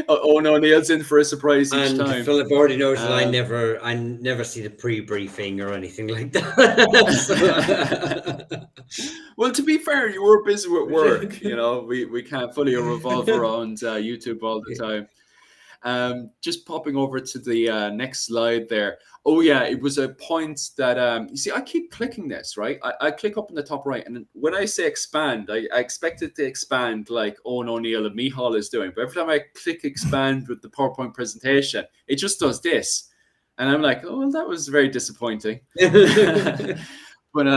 [SPEAKER 1] Owen O'Neill's in for a surprise each time.
[SPEAKER 2] Philip already knows that I never see the pre-briefing or anything like that.
[SPEAKER 1] Well, to be fair, you were busy with work. We can't fully revolve around YouTube all the time. Just popping over to the next slide there. Oh yeah, it was a point that you see, I keep clicking this, right? I click up in the top right, and when I say expand, I expect it to expand like Owen O'Neill and Michal is doing. But every time I click expand with the PowerPoint presentation, it just does this. And I'm like, oh, well, that was very disappointing. But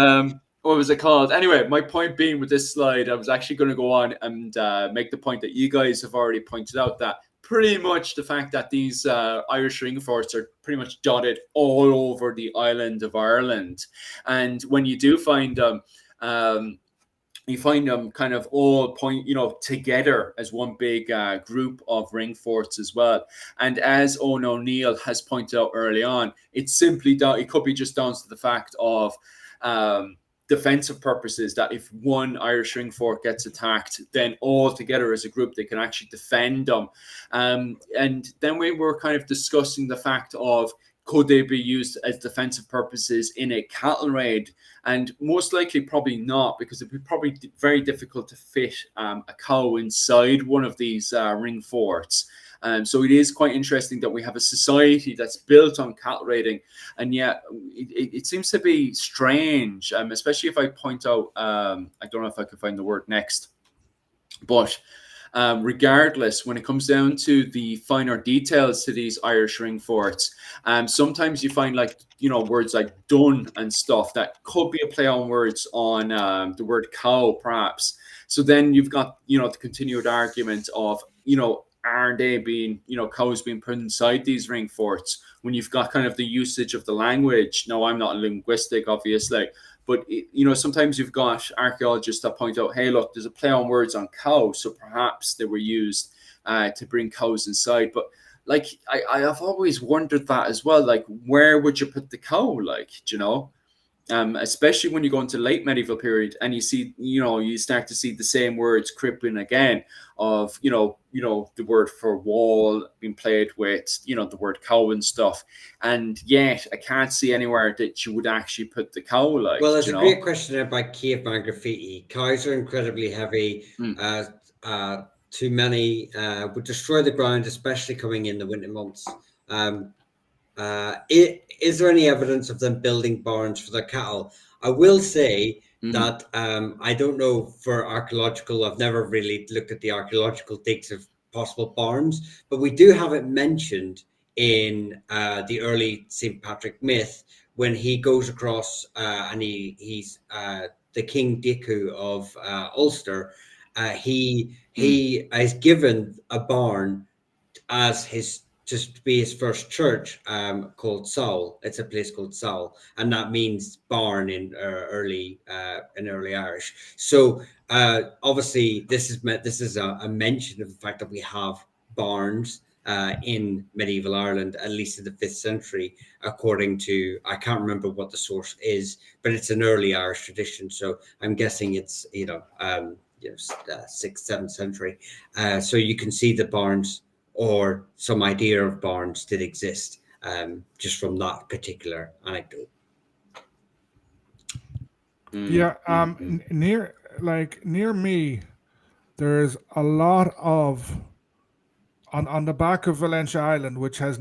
[SPEAKER 1] what was it called? Anyway, my point being with this slide, I was actually going to go on and make the point that you guys have already pointed out, that pretty much the fact that these Irish ring forts are pretty much dotted all over the island of Ireland. And when you do find them, you find them kind of all together as one big group of ring forts as well. And as Owen O'Neill has pointed out early on, it's simply down, it could be just down to the fact of defensive purposes, that if one Irish ring fort gets attacked, then all together as a group they can actually defend them. And then we were kind of discussing the fact of, could they be used as defensive purposes in a cattle raid? And most likely probably not, because it'd be probably very difficult to fit a cow inside one of these ring forts. So it is quite interesting that we have a society that's built on cattle raiding, and yet it seems to be strange, especially if I point out, I don't know if I can find the word next, but regardless, when it comes down to the finer details to these Irish ring forts, sometimes you find words like dun and stuff that could be a play on words on the word cow, perhaps. So then you've got, the continued argument of, are they being, cows being put inside these ring forts, when you've got kind of the usage of the language. No, I'm not a linguistic, obviously, but sometimes you've got archaeologists that point out, hey, look, there's a play on words on cow, so perhaps they were used to bring cows inside. But I have always wondered that as well. Where would you put the cow? Especially when you go into late medieval period and you see, you start to see the same words creeping again of, the word for wall being played with, the word cow and stuff. And yet I can't see anywhere that you would actually put the cow.
[SPEAKER 2] Well, there's a great question there by Caveman Graffiti. Cows are incredibly heavy. Too many would destroy the ground, especially coming in the winter months. Is there any evidence of them building barns for their cattle? I will say that I don't know for archaeological. I've never really looked at the archaeological digs of possible barns, but we do have it mentioned in the early St. Patrick myth when he goes across and he's the King Diku of Ulster. He is given a barn as his, just to be his first church, called Saul. It's a place called Saul, and that means barn in early Irish. So obviously this is a mention of the fact that we have barns in medieval Ireland, at least in the 5th century, according to, I can't remember what the source is, but it's an early Irish tradition. So I'm guessing it's 6th, 7th century. So you can see the barns, or some idea of barns, did exist, just from that particular anecdote.
[SPEAKER 3] Yeah, near me, there's a lot of on the back of Valentia Island, which has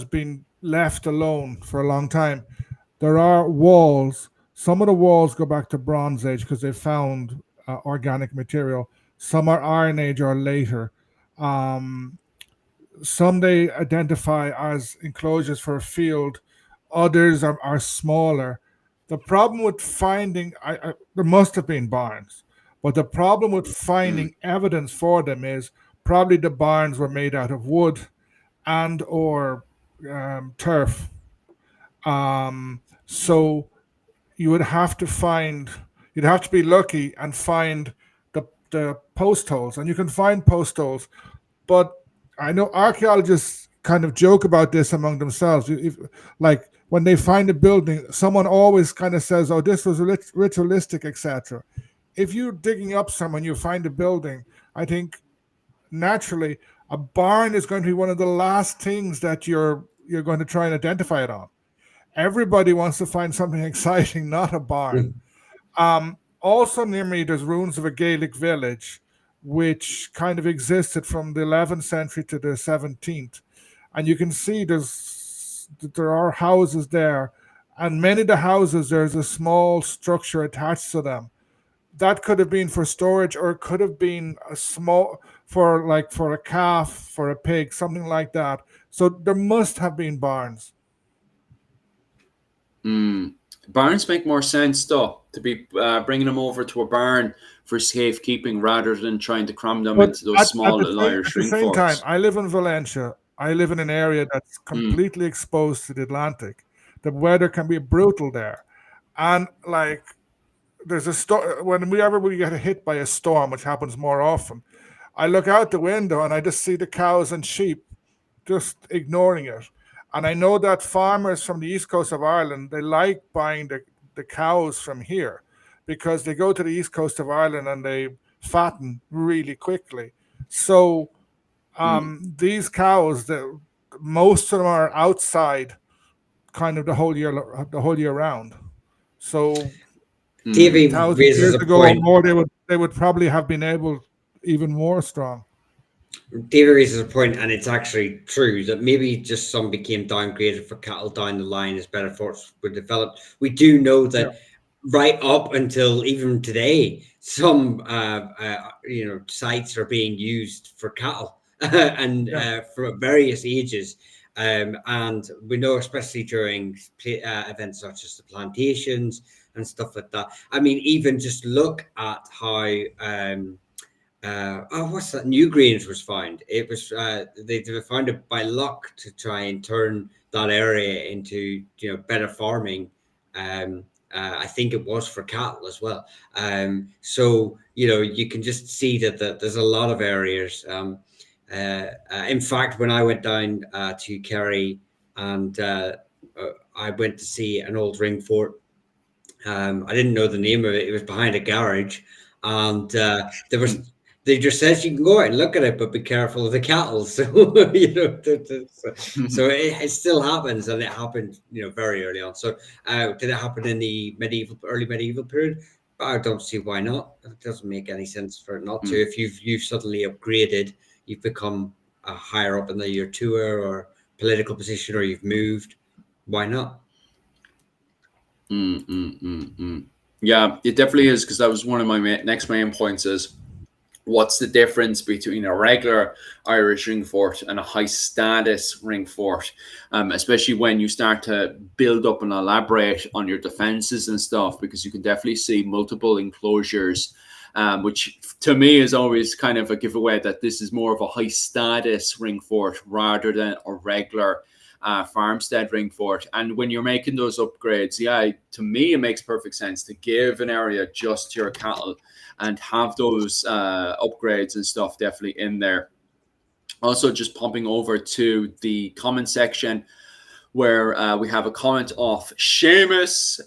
[SPEAKER 3] been left alone for a long time. There are walls. Some of the walls go back to Bronze Age because they found organic material. Some are Iron Age or later. Some they identify as enclosures for a field. Others are smaller. The problem with finding, there must have been barns, but the problem with finding evidence for them is probably the barns were made out of wood and or turf. So you'd have to be lucky and find the post holes, and you can find post holes, but I know archaeologists kind of joke about this among themselves. Like when they find a building, someone always kind of says, "Oh, this was ritualistic, etc." If you're digging up someone, you find a building, I think naturally a barn is going to be one of the last things that you're going to try and identify it on. Everybody wants to find something exciting, not a barn. Also near me, there's ruins of a Gaelic village, which kind of existed from the 11th century to the 17th. And you can see there are houses there. And many of the houses, there's a small structure attached to them. That could have been for storage, or it could have been a small, for a calf, for a pig, something like that. So there must have been barns.
[SPEAKER 1] Barns make more sense, though, to be bringing them over to a barn for safekeeping rather than trying to cram them into those small little Irish ring
[SPEAKER 3] same time,
[SPEAKER 1] forts.
[SPEAKER 3] I live in Valencia. I live in an area that's completely exposed to the Atlantic. The weather can be brutal there. And like, there's a storm. Whenever we get hit by a storm, which happens more often, I look out the window and I just see the cows and sheep just ignoring it. And I know that farmers from the east coast of Ireland, they like buying the cows from here because they go to the east coast of Ireland and they fatten really quickly. So these cows, most of them are outside kind of the whole year round. So
[SPEAKER 2] Davey
[SPEAKER 3] 1,000
[SPEAKER 2] raises
[SPEAKER 3] years
[SPEAKER 2] a
[SPEAKER 3] ago or
[SPEAKER 2] point.
[SPEAKER 3] more, they would probably have been able even more strong.
[SPEAKER 2] David raises a point, and it's actually true that maybe just some became downgraded for cattle down the line as better forts were developed. We do know that right up until even today, some sites are being used for cattle and for various ages. And we know, especially during events such as the plantations and stuff like that. I mean, even just look at how what's that? Newgrange was found. It was they were found it by luck to try and turn that area into better farming. I think it was for cattle as well. So you can just see that there's a lot of areas. In fact, when I went down to Kerry and I went to see an old ring fort. I didn't know the name of it. It was behind a garage, and there was. They just says you can go out and look at it, but be careful of the cattle. So so it still happens, and it happened very early on. So did it happen in the early medieval period? I don't see why not. It doesn't make any sense for it not to. If you've suddenly upgraded, you've become higher up in your tour or political position, or you've moved. Why not?
[SPEAKER 1] Yeah, it definitely is, because that was one of my next main points is what's the difference between a regular Irish ring fort and a high status ring fort, especially when you start to build up and elaborate on your defenses and stuff, because you can definitely see multiple enclosures, which to me is always kind of a giveaway that this is more of a high status ring fort rather than a regular farmstead ring fort. And when you're making those upgrades, to me it makes perfect sense to give an area just to your cattle and have those upgrades and stuff definitely in there. Also, just popping over to the comment section where we have a comment of Seamus.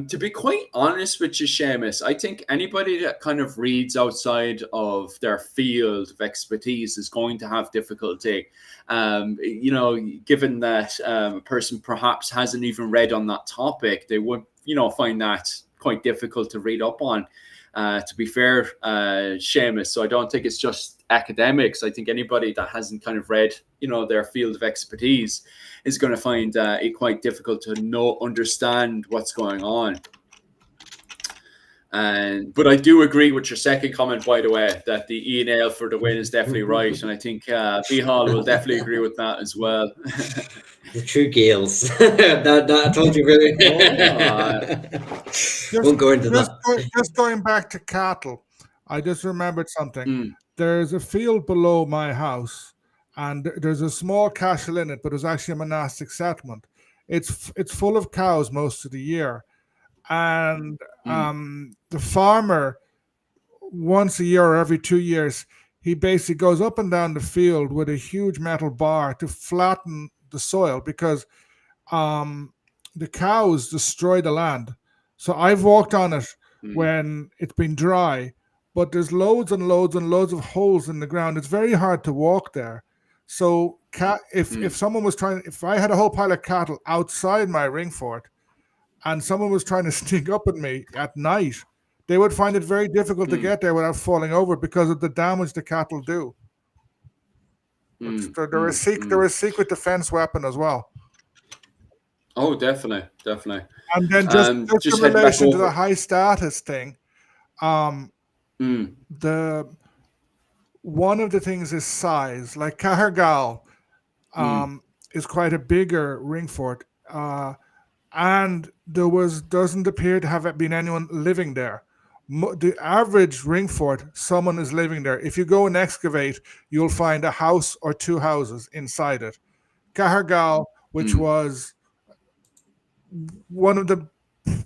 [SPEAKER 1] To be quite honest with you, Seamus, I think anybody that kind of reads outside of their field of expertise is going to have difficulty. Given that a person perhaps hasn't even read on that topic, they would, find that quite difficult to read up on. To be fair, Seamus, so I don't think it's just academics. I think anybody that hasn't kind of read, their field of expertise is going to find it quite difficult to understand what's going on. But I do agree with your second comment, by the way, that the Ian Ale for the win is definitely right, and I think Bihal will definitely agree with that as well.
[SPEAKER 2] The true Gales. that I told you really. Won't go into that.
[SPEAKER 3] Just going back to cattle, I just remembered something. There's a field below my house, and there's a small castle in it, but it's actually a monastic settlement. It's full of cows most of the year, and the farmer, once a year or every 2 years, he basically goes up and down the field with a huge metal bar to flatten the soil, because the cows destroy the land. So I've walked on it when it's been dry, but there's loads and loads and loads of holes in the ground. It's very hard to walk there. So if someone was if I had a whole pile of cattle outside my ring fort and someone was trying to sneak up at me at night, they would find it very difficult to get there without falling over because of the damage the cattle do. They're a secret defense weapon as well.
[SPEAKER 1] Oh, definitely.
[SPEAKER 3] And then just in relation to the high status thing, one of the things is size. Like Cahergal is quite a bigger ring fort. and there doesn't appear to have been anyone living there. The average ring fort, someone is living there. If you go and excavate, you'll find a house or two houses inside it. Cahergal, which was one of the,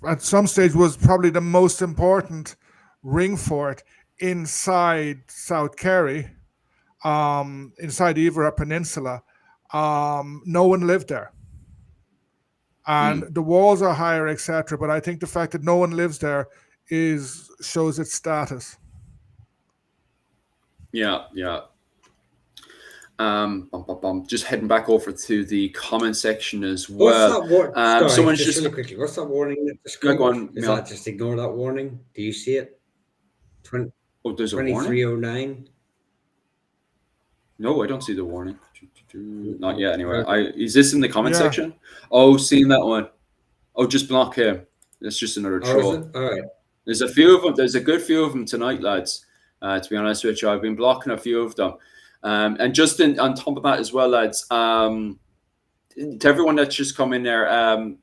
[SPEAKER 3] at some stage, was probably the most important ring fort inside South Kerry, inside the Ivora Peninsula. No one lived there. And the walls are higher, etc. But I think the fact that no one lives there shows its status.
[SPEAKER 1] Yeah. Just heading back over to the comment section as well.
[SPEAKER 2] Sorry, just really quickly. What's that warning that just comes? Is that just ignore that warning? Do you see it?
[SPEAKER 1] There's a
[SPEAKER 2] 2309.
[SPEAKER 1] No, I don't see the warning. Not yet, anyway. Is this in the comment section? Oh, seeing that one. Oh, just block him. It's just another troll.
[SPEAKER 2] All right.
[SPEAKER 1] There's a few of them. There's a good few of them tonight, lads. To be honest with you, I've been blocking a few of them. And just on top of that as well, lads, to everyone that's just come in there,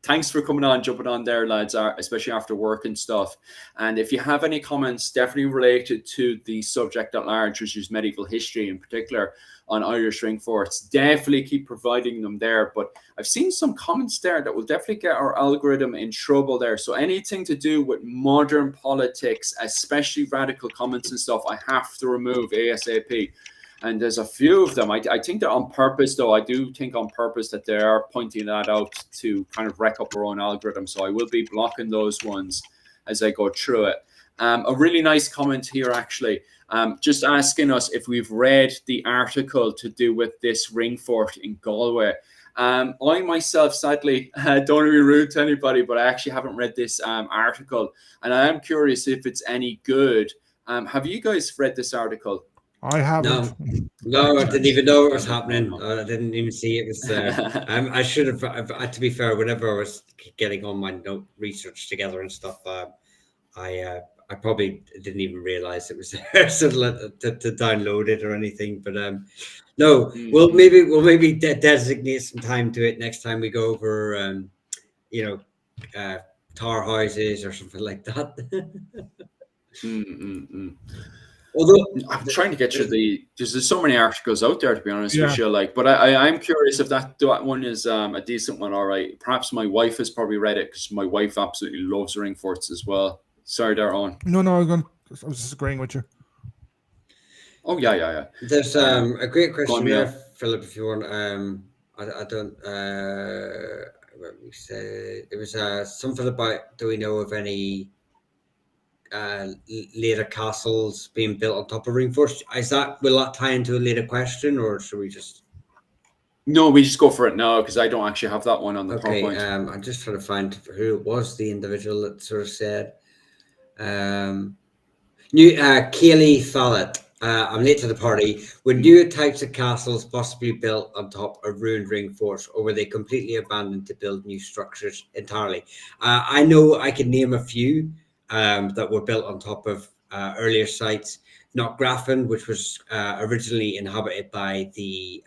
[SPEAKER 1] thanks for coming on, jumping on there, lads, especially after work and stuff. And if you have any comments definitely related to the subject at large, which is medieval history in particular on Irish ring forts, definitely keep providing them there. But I've seen some comments there that will definitely get our algorithm in trouble there. So anything to do with modern politics, especially radical comments and stuff, I have to remove ASAP. And there's a few of them. I think they're on purpose, though. I do think on purpose that they are pointing that out to kind of wreck up our own algorithm. So I will be blocking those ones as I go through it. A really nice comment here, actually, just asking us if we've read the article to do with this ring fort in Galway. I myself, sadly, don't want to be rude to anybody, but I actually haven't read this article. And I am curious if it's any good. Have you guys read this article?
[SPEAKER 3] I haven't.
[SPEAKER 2] No, I didn't even know it was happening. I didn't even see it was there. I should have. To be fair, whenever I was getting all my note research together and stuff, I probably didn't even realize it was there to download it or anything. But no, we'll maybe designate some time to it next time we go over, tar houses or something like that.
[SPEAKER 1] Although I'm trying to get you there's so many articles out there, to be honest with you, but I'm curious if that one is a decent one. All right, perhaps my wife has probably read it because my wife absolutely loves ring forts as well. Sorry, there, Owen.
[SPEAKER 3] No, I was just agreeing with you.
[SPEAKER 1] Oh yeah.
[SPEAKER 2] There's a great question there, Philip. If you want, I don't. What we said, it was something about, do we know of any later castles being built on top of ring forts? Will that tie into a later question, or should we just?
[SPEAKER 1] No, we just go for it now because I don't actually have that one on the PowerPoint.
[SPEAKER 2] I'm just trying to find who it was, the individual that sort of said. Kaylee Fallett. I'm late to the party. Were new types of castles possibly built on top of ruined ring forts, or were they completely abandoned to build new structures entirely? I know I can name a few that were built on top of earlier sites. Knockgraffon, which was originally inhabited by the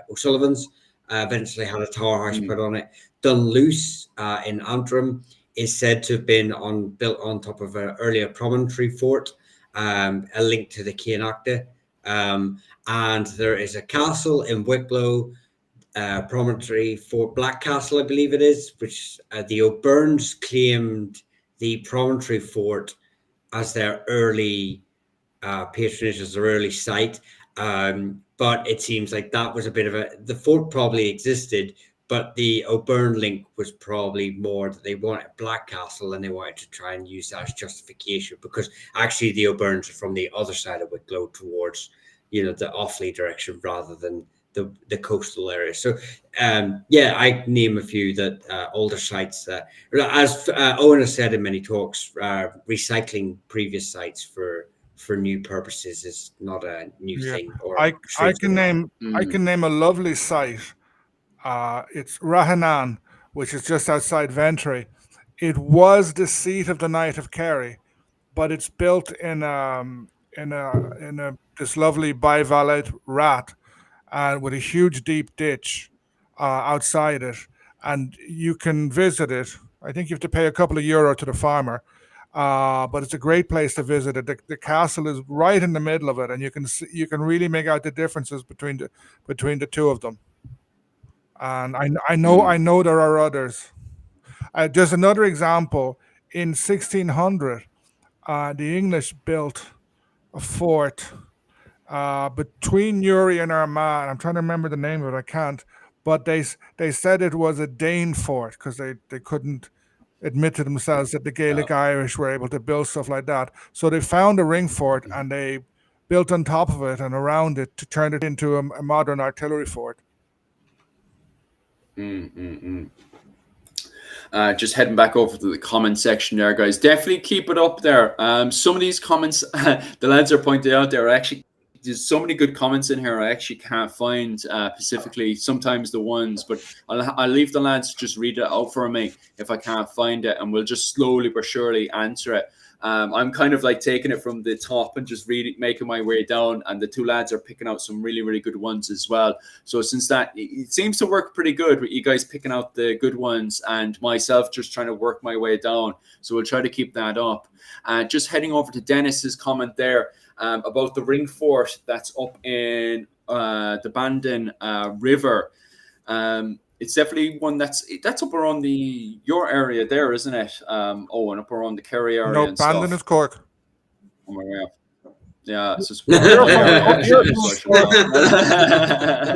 [SPEAKER 2] O'Sullivans, eventually had a tower house put on it. Dunluce in Antrim is said to have been built on top of an earlier promontory fort, a link to the Cianachta. And there is a castle in Wicklow, promontory Fort Black Castle, I believe it is, which the O'Byrnes claimed the promontory fort as their early patronage, as their early site. But it seems like that was a bit of the fort probably existed, but the O'Byrne link was probably more that they wanted Black Castle and they wanted to try and use that as justification, because actually the O'Byrnes are from the other side of Wicklow towards, the Offaly direction rather than the coastal area. So I name a few that older sites, as Owen has said in many talks, recycling previous sites for new purposes is not a new thing. Or
[SPEAKER 3] I can name a lovely site. It's Rahanan, which is just outside Ventry. It was the seat of the Knight of Kerry, but it's built in this lovely bivalve rat, and with a huge deep ditch outside it. and you can visit it. I think you have to pay a couple of euro to the farmer, but it's a great place to visit it. The castle is right in the middle of it, and you can really make out the differences between the two of them. And I know there are others. There's another example. In 1600, the English built a fort between Uri and Armagh. I'm trying to remember the name of it. I can't. But they said it was a Dane fort because they couldn't admit to themselves that the Gaelic Irish were able to build stuff like that. So they found a ring fort and they built on top of it and around it to turn it into a modern artillery fort.
[SPEAKER 1] Just heading back over to the comment section there, guys. Definitely keep it up there. Some of these comments the lads are pointing out there, actually, there's so many good comments in here I actually can't find specifically sometimes the ones, but I'll leave the lads to just read it out for me if I can't find it, and we'll just slowly but surely answer it. I'm kind of like taking it from the top and just making my way down, and the two lads are picking out some really, really good ones as well. So since that, it seems to work pretty good with you guys picking out the good ones and myself just trying to work my way down. So we'll try to keep that up. Just heading over to Dennis's comment there about the ring fort that's up in the Bandon River. It's definitely one that's up around your area there, isn't it? Owen, up around the Kerry area.
[SPEAKER 3] No, Bandon is Cork.
[SPEAKER 1] Oh, yeah, it's just
[SPEAKER 3] the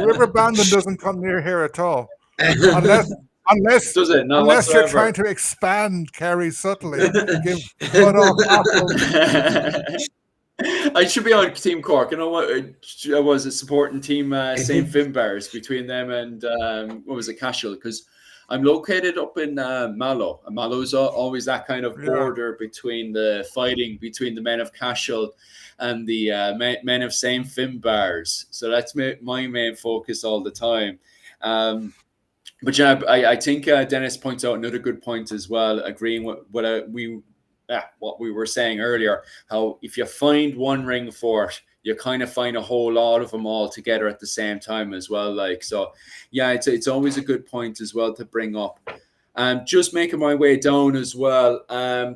[SPEAKER 3] River Bandon doesn't come near here at all, unless
[SPEAKER 1] does it? No,
[SPEAKER 3] unless you're trying to expand Kerry subtly.
[SPEAKER 1] I should be on Team Cork. You know what? I was supporting Team St. Finbarrs between them and what was it, Cashel? Because I'm located up in Mallow. And Mallow's always that kind of border between the fighting between the men of Cashel and the men of St. Finbarrs. So that's my main focus all the time. But yeah, I think Dennis points out another good point as well, agreeing with what we were saying earlier, how if you find one ring fort, you kind of find a whole lot of them all together at the same time as well. Like, so yeah, it's always a good point as well to bring up. Just making my way down as well.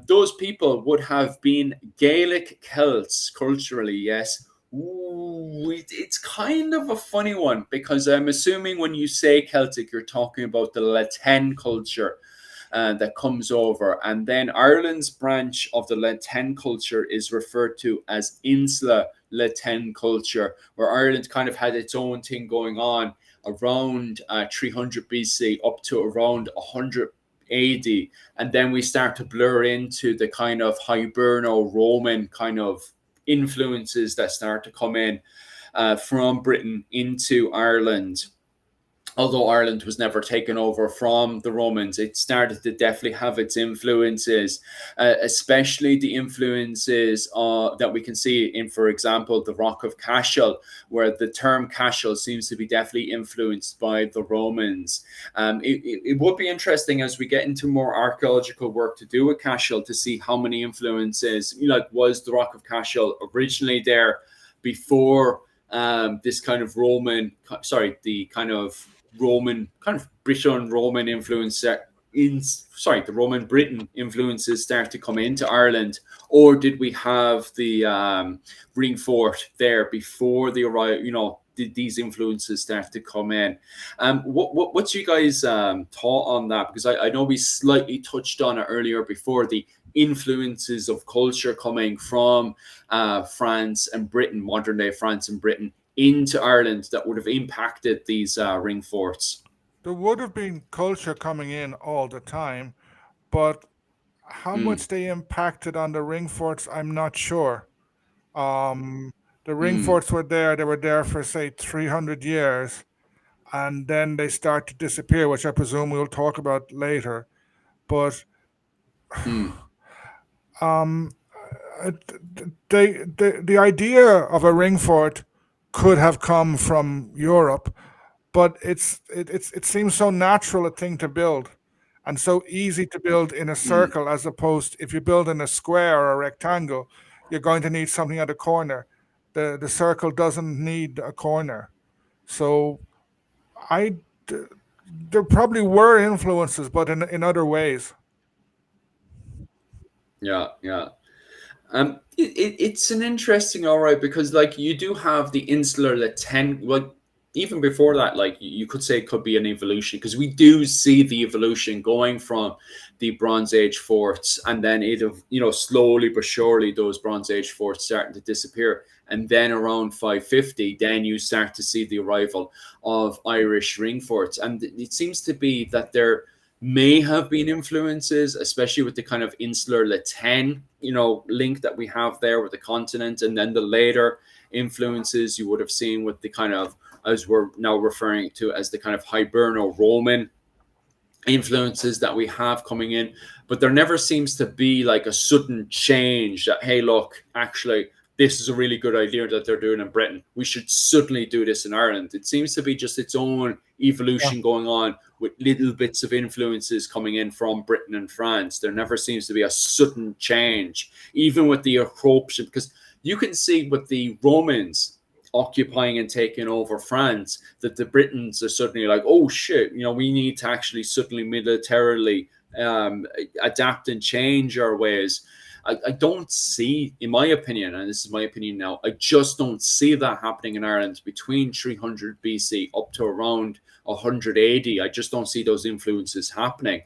[SPEAKER 1] Those people would have been Gaelic Celts culturally, yes. Ooh, it's kind of a funny one because I'm assuming when you say Celtic, you're talking about the Latin culture that comes over. And then Ireland's branch of the Latin culture is referred to as Insula Latin culture, where Ireland kind of had its own thing going on around 300 BC up to around 100 AD. And then we start to blur into the kind of Hiberno-Roman kind of influences that start to come in from Britain into Ireland. Although Ireland was never taken over from the Romans, it started to definitely have its influences, especially the influences that we can see in, for example, the Rock of Cashel, where the term Cashel seems to be definitely influenced by the Romans. It would be interesting as we get into more archaeological work to do with Cashel to see how many influences, like, was the Rock of Cashel originally there before this kind of the kind of Briton Roman influence the Roman Britain influences start to come into Ireland, or did we have the ring fort there before the arrival? Did these influences start to come in? What's you guys thought on that? Because I know we slightly touched on it earlier before, the influences of culture coming from France and Britain, modern day France and Britain, into Ireland that would have impacted these ring forts.
[SPEAKER 3] There would have been culture coming in all the time, but how much they impacted on the ring forts, I'm not sure. The ring forts were there. They were there for, say, 300 years, and then they start to disappear, which I presume we'll talk about later. But the idea of a ring fort could have come from Europe, but it seems so natural a thing to build and so easy to build in a circle, as opposed if you build in a square or a rectangle, you're going to need something at a corner. The circle doesn't need a corner. So there probably were influences, but in other ways.
[SPEAKER 1] Yeah. It's an interesting, all right, because like you do have the insular well, even before that, like you could say it could be an evolution, because we do see the evolution going from the Bronze Age forts, and then slowly but surely those Bronze Age forts starting to disappear, and then around 550, then you start to see the arrival of Irish ring forts, and it seems to be that there may have been influences, especially with the kind of insular Latin, link that we have there with the continent, and then the later influences you would have seen with the kind of, as we're now referring to as the kind of Hiberno-Roman influences that we have coming in. But there never seems to be like a sudden change that, hey, look, actually, this is a really good idea that they're doing in Britain. We should suddenly do this in Ireland. It seems to be just its own evolution going on, with little bits of influences coming in from Britain and France. There never seems to be a sudden change, even with the eruption, because you can see with the Romans occupying and taking over France, that the Britons are suddenly like, oh shit, we need to actually suddenly militarily adapt and change our ways. I don't see, in my opinion, and this is my opinion now, I just don't see that happening in Ireland between 300 BC up to around 180. I just don't see those influences happening.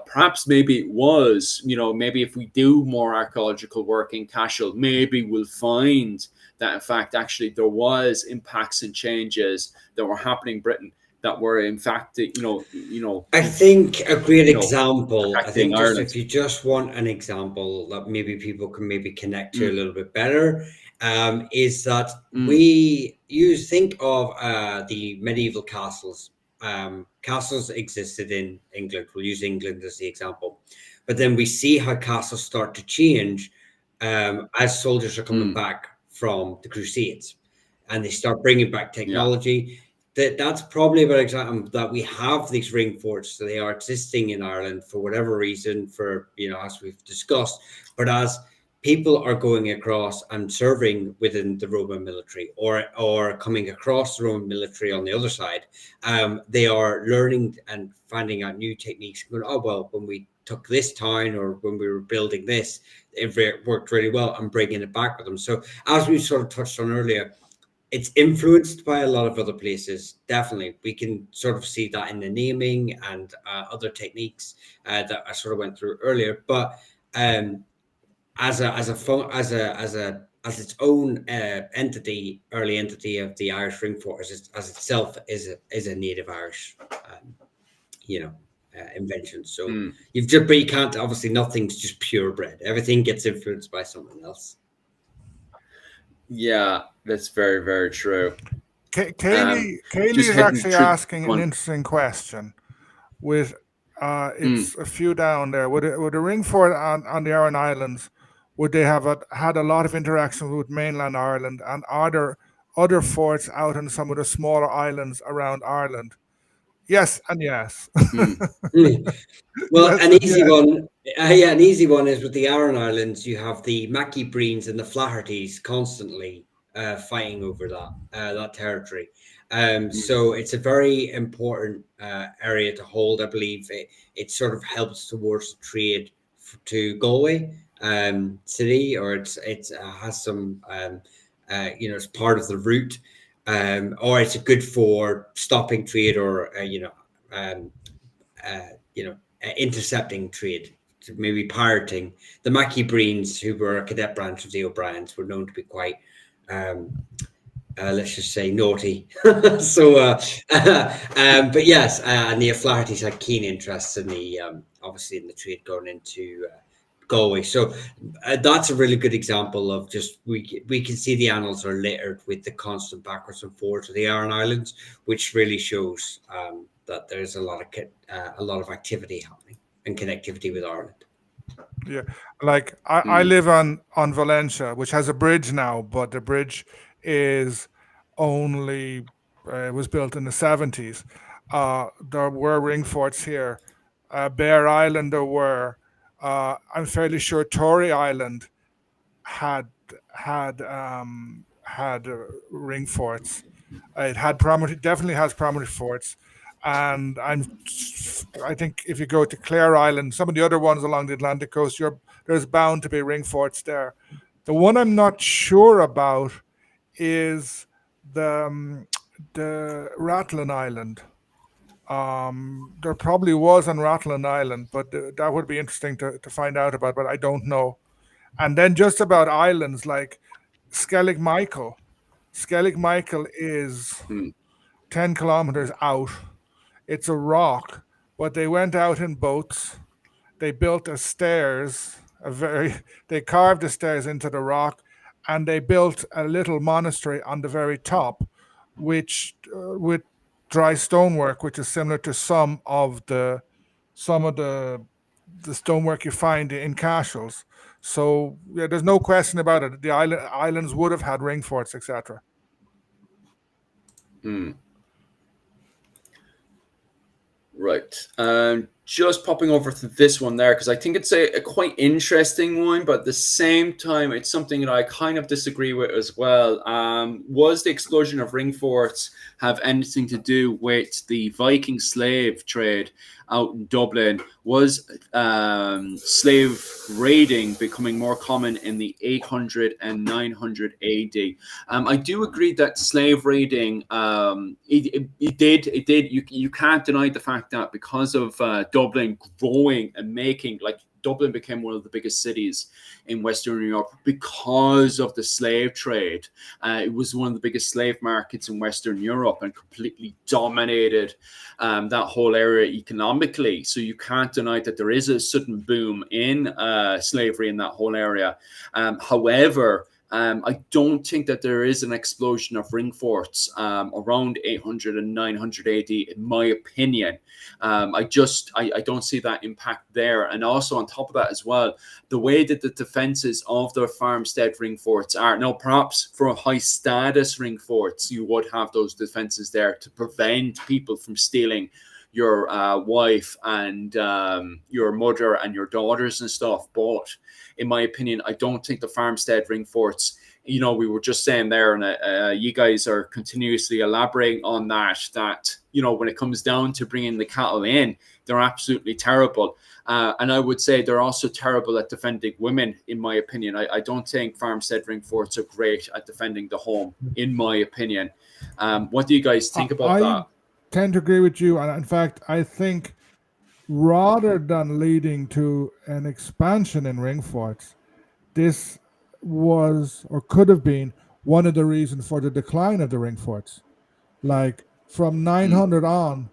[SPEAKER 1] Perhaps maybe it was, maybe if we do more archaeological work in Cashel, maybe we'll find that in fact actually there was impacts and changes that were happening in Britain that were in fact
[SPEAKER 2] I think a great example, I think
[SPEAKER 1] Ireland.
[SPEAKER 2] if you just want an example that maybe people can maybe connect to a little bit better, is that you think of the medieval castles. Castles existed in England. We'll use England as the example, but then we see how castles start to change as soldiers are coming back from the Crusades, and they start bringing back technology. That's probably about example that we have these ring forts. So they are existing in Ireland for whatever reason, for as we've discussed. But as people are going across and serving within the Roman military, or coming across the Roman military on the other side, they are learning and finding out new techniques. Going, oh well, when we took this town, or when we were building this, it worked really well, and bringing it back with them. So as we sort of touched on earlier, it's influenced by a lot of other places. Definitely, we can sort of see that in the naming and other techniques that I sort of went through earlier. But as its own entity, early entity of the Irish ring fort, as itself is a native Irish, invention. So but you can't, obviously nothing's just purebred. Everything gets influenced by someone else.
[SPEAKER 1] Yeah, that's very, very true.
[SPEAKER 3] Kaylee is actually asking an interesting question. With it's a few down there. Would a ring fort on the Aran Islands, would they have had a lot of interaction with mainland Ireland, and are there other forts out on some of the smaller islands around Ireland? Yes and yes.
[SPEAKER 2] Well, yes, an easy one. An easy one is with the Aran Islands. You have the Mackie Breens and the Flahertys constantly fighting over that territory. So it's a very important area to hold. I believe it sort of helps towards the trade to Galway city, or it has some it's part of the route, or it's good for stopping trade, or intercepting trade, maybe pirating. The Mackie Breens, who were a cadet branch of the O'Briens, were known to be quite let's just say naughty. So but yes, and the O'Flahertys had keen interests in the obviously in the trade going into Galway. So that's a really good example of just we can see the annals are littered with the constant backwards and forwards of the Aran Islands, which really shows that there's a lot of activity happening and connectivity with Ireland.
[SPEAKER 3] Yeah, like I live on Valentia, which has a bridge now, but the bridge is only was built in the 70s. There were ring forts here. Bear Island there were. I'm fairly sure Tory Island had ring forts. It had definitely has primary forts. And I think if you go to Clare Island, some of the other ones along the Atlantic coast, there's bound to be ring forts there. The one I'm not sure about is the Rathlin Island. There probably was on Rathlin Island, but that would be interesting to find out about, but I don't know. And then just about islands like Skellig Michael. Skellig Michael is 10 kilometers out. It's a rock, but they went out in boats. They built a stairs, they carved the stairs into the rock, and they built a little monastery on the very top, which with dry stonework, which is similar to some of the stonework you find in castles. So yeah, there's no question about it. The islands would have had ring forts, etc.
[SPEAKER 1] Right. Just popping over to this one there, because I think it's a quite interesting one, but at the same time, it's something that I kind of disagree with as well. Was the explosion of ring forts have anything to do with the Viking slave trade out in Dublin? Was slave raiding becoming more common in the 800 and 900 AD? I do agree that slave raiding, it did. You can't deny the fact that because of Dublin growing and making, like, Dublin became one of the biggest cities in Western Europe because of the slave trade. It was one of the biggest slave markets in Western Europe and completely dominated that whole area economically. So you can't deny that there is a sudden boom in slavery in that whole area. However, I don't think that there is an explosion of ring forts around 800 and 900 AD, in my opinion. I don't see that impact there. And also on top of that as well, the way that the defenses of the Farmstead ring forts are now, perhaps for high status ring forts, you would have those defenses there to prevent people from stealing your wife and your mother and your daughters and stuff. But in my opinion, I don't think the Farmstead ring forts, we were just saying there, and you guys are continuously elaborating on that, when it comes down to bringing the cattle in, they're absolutely terrible. And I would say they're also terrible at defending women, in my opinion. I don't think Farmstead ring forts are great at defending the home, in my opinion. What do you guys think about that?
[SPEAKER 3] I tend to agree with you. And in fact, I think rather than leading to an expansion in ring forts, this was or could have been one of the reasons for the decline of the ring forts. Like from 900 on,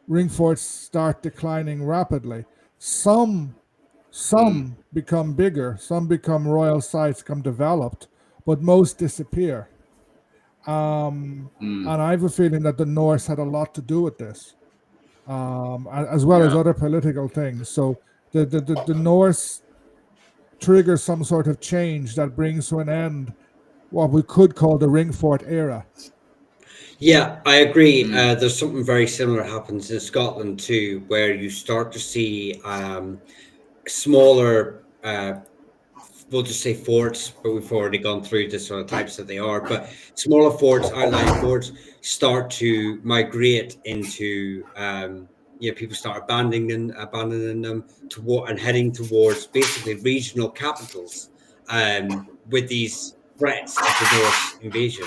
[SPEAKER 3] ring forts start declining rapidly. Some become bigger, some become royal sites, become developed, but most disappear. And I have a feeling that the Norse had a lot to do with this, as well as other political things. So the Norse triggers some sort of change that brings to an end what we could call the ring fort era.
[SPEAKER 2] Yeah, I agree. There's something very similar happens in Scotland too, where you start to see smaller, we'll just say forts, but we've already gone through the sort of types that they are. But smaller forts, outlying forts, start to migrate into, people start abandoning them and heading towards basically regional capitals with these threats of the Norse invasion.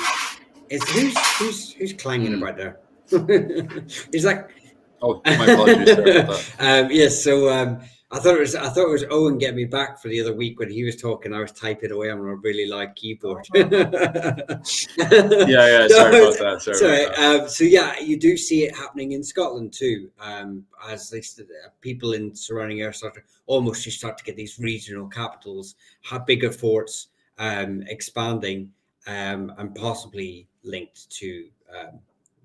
[SPEAKER 2] Who's clanging about there? It's like,
[SPEAKER 1] oh, my apologies. Sorry about that.
[SPEAKER 2] Yes, so I thought it was Owen getting me back for the other week when he was talking. I was typing away on a really loud keyboard.
[SPEAKER 1] Yeah. Sorry about that.
[SPEAKER 2] So yeah, you do see it happening in Scotland too. As people in surrounding areas start to get these regional capitals, have bigger forts, expanding, and possibly linked to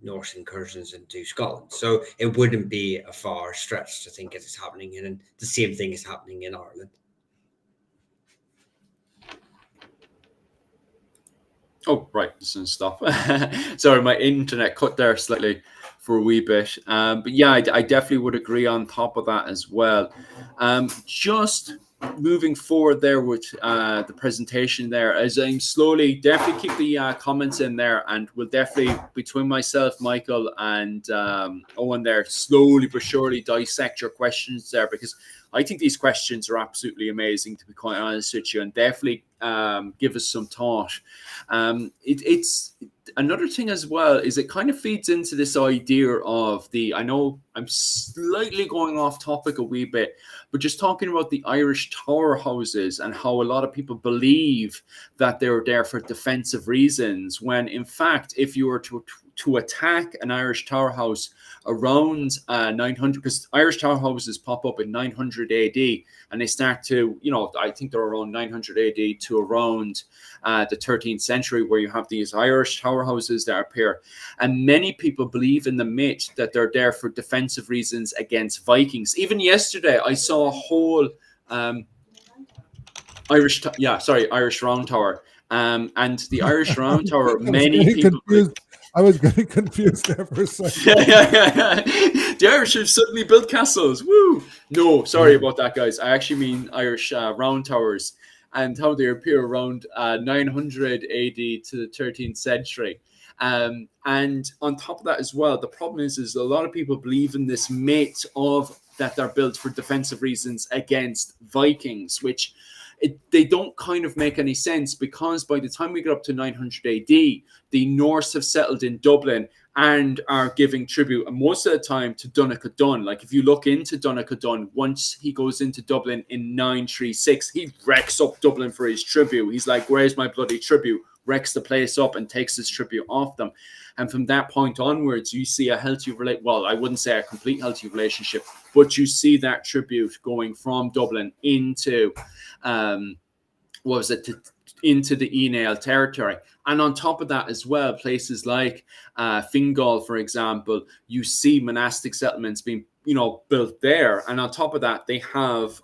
[SPEAKER 2] Norse incursions into Scotland. So it wouldn't be a far stretch to think it's happening and the same thing is happening in Ireland.
[SPEAKER 1] Oh, right, and stuff. Sorry, my internet cut there slightly for a wee bit. But yeah, I definitely would agree on top of that as well. Just moving forward there with the presentation there, as I'm slowly, definitely keep the comments in there, and we'll definitely, between myself, Michael, and Owen there, slowly but surely dissect your questions there, because I think these questions are absolutely amazing, to be quite honest with you, and definitely give us some thought. It's another thing as well, is it kind of feeds into this idea of I know I'm slightly going off topic a wee bit, but just talking about the Irish tower houses and how a lot of people believe that they're there for defensive reasons, when in fact, if you were to attack an Irish tower house around 900, because Irish tower houses pop up in 900 AD, and they start to, I think they're around 900 AD to around the 13th century, where you have these Irish tower houses that appear. And many people believe in the myth that they're there for defensive reasons against Vikings. Even yesterday, I saw a whole Irish Round Tower. And the Irish Round Tower, many people...
[SPEAKER 3] I was getting confused there for a second.
[SPEAKER 1] The Irish have suddenly built castles. Woo! No, sorry about that, guys. I actually mean Irish round towers, and how they appear around 900 AD to the 13th century. And on top of that as well, the problem is a lot of people believe in this myth of that they're built for defensive reasons against Vikings, which they don't kind of make any sense, because by the time we get up to 900 AD, the Norse have settled in Dublin and are giving tribute, and most of the time, to Donogh Dunn. Like, if you look into Donogh Dunn, once he goes into Dublin in 936, he wrecks up Dublin for his tribute. He's like, where's my bloody tribute? Wrecks the place up and takes his tribute off them. And from that point onwards, you see a healthy well, I wouldn't say a complete healthy relationship, but you see that tribute going from Dublin into into the Enale territory. And on top of that as well, places like Fingal, for example, you see monastic settlements being built there. And on top of that, they have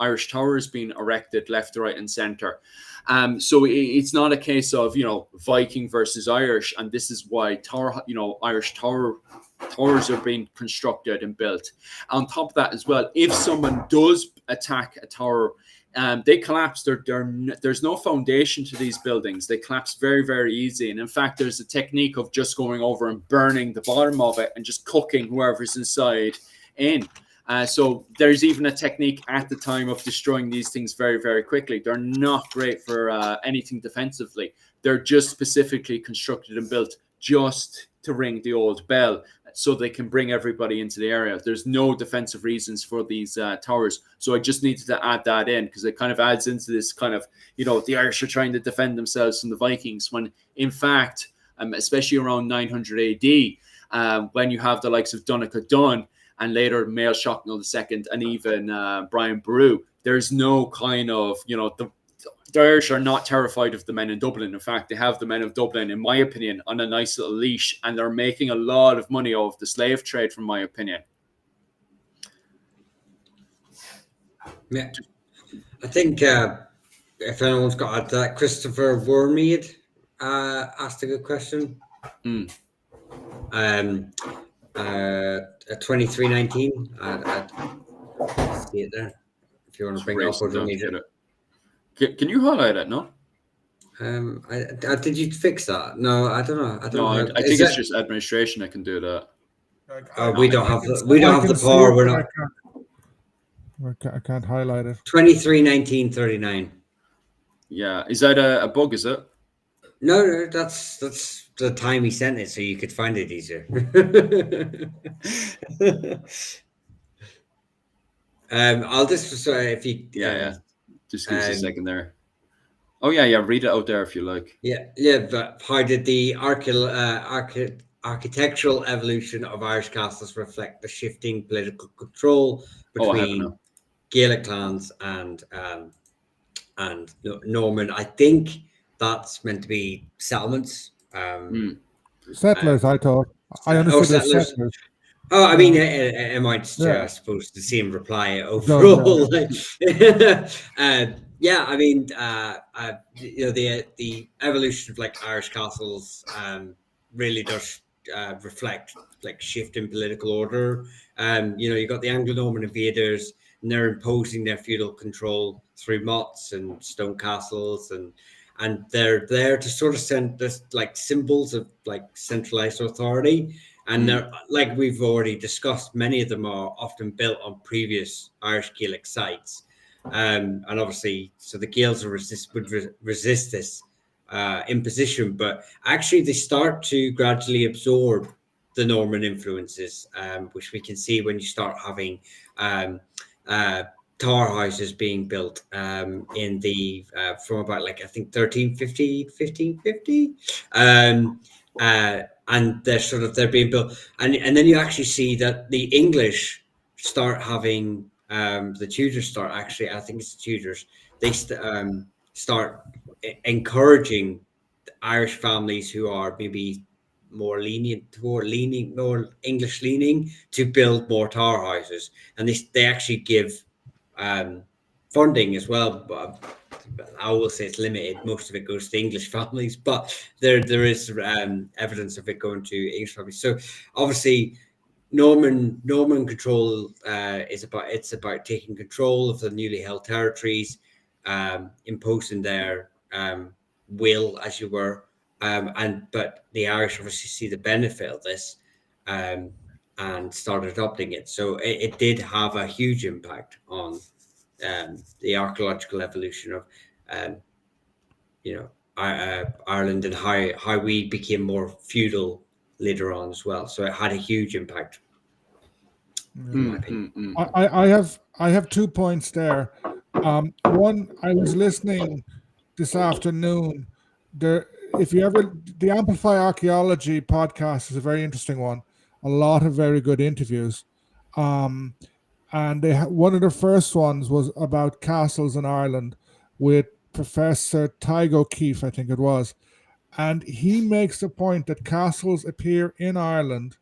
[SPEAKER 1] Irish towers being erected left, right, and center. So it's not a case of Viking versus Irish, and this is why Irish towers are being constructed and built. On top of that as well, if someone does attack a tower, they collapse. There's no foundation to these buildings. They collapse very, very easy. And in fact, there's a technique of just going over and burning the bottom of it and just cooking whoever's inside in. So there's even a technique at the time of destroying these things very, very quickly. They're not great for anything defensively. They're just specifically constructed and built just to ring the old bell, so they can bring everybody into the area. There's no defensive reasons for these towers. So I just needed to add that in, because it kind of adds into this kind of, the Irish are trying to defend themselves from the Vikings, when in fact, especially around 900 AD, when you have the likes of Donogh Dunn, and later Mael Shocknall II, and even Brian Boru, there's no kind of, the Irish are not terrified of the men in Dublin. In fact, they have the men of Dublin, in my opinion, on a nice little leash, and they're making a lot of money off the slave trade, from my opinion.
[SPEAKER 2] Yeah, I think if anyone's got that, Christopher Wormead asked a good question. 2319. I see it there. If you want to bring it up, or need it.
[SPEAKER 1] Can you highlight it? No.
[SPEAKER 2] Did you fix that? No, I don't know.
[SPEAKER 1] I think it's just administration that can do that.
[SPEAKER 2] We don't have the power. We're not.
[SPEAKER 3] I can't highlight it.
[SPEAKER 2] 231939.
[SPEAKER 1] Yeah, is that a bug? Is it?
[SPEAKER 2] No, that's the time he sent it, so you could find it easier. I'll just if you
[SPEAKER 1] just give us a second there. Oh yeah, read it out there if you like.
[SPEAKER 2] But how did the architectural evolution of Irish castles reflect the shifting political control between Gaelic clans and Norman? I think that's meant to be settlements.
[SPEAKER 3] Settlers, I thought. I understood settlers.
[SPEAKER 2] Oh, I mean, it might, I suppose, the same reply overall. I mean, the evolution of Irish castles really does reflect like shift in political order. You got the Anglo-Norman invaders, and they're imposing their feudal control through moats and stone castles, and they're there to sort of send this like symbols of like centralized authority. And they're, like we've already discussed, many of them are often built on previous Irish Gaelic sites. And obviously, so the Gaels would resist this imposition, but actually they start to gradually absorb the Norman influences, which we can see when you start having tower houses being built in the from about like I think 1550, and they're being built, and then you actually see that the English start having the Tudors start actually, I think it's the Tudors, they start encouraging Irish families who are maybe more English leaning to build more tower houses, and they actually give funding as well. I will say it's limited. Most of it goes to English families, but there is evidence of it going to English families. So obviously, Norman control is about taking control of the newly held territories, imposing their will, as you were, but the Irish obviously see the benefit of this, and started adopting it. So it did have a huge impact on the archaeological evolution of Ireland, and how we became more feudal later on as well. So it had a huge impact. In my opinion.
[SPEAKER 3] I have 2 points there. One, I was listening this afternoon. The Amplify Archaeology podcast is a very interesting one. A lot of very good interviews. And one of the first ones was about castles in Ireland with Professor Tyge O'Keefe, I think it was. And he makes the point that castles appear in Ireland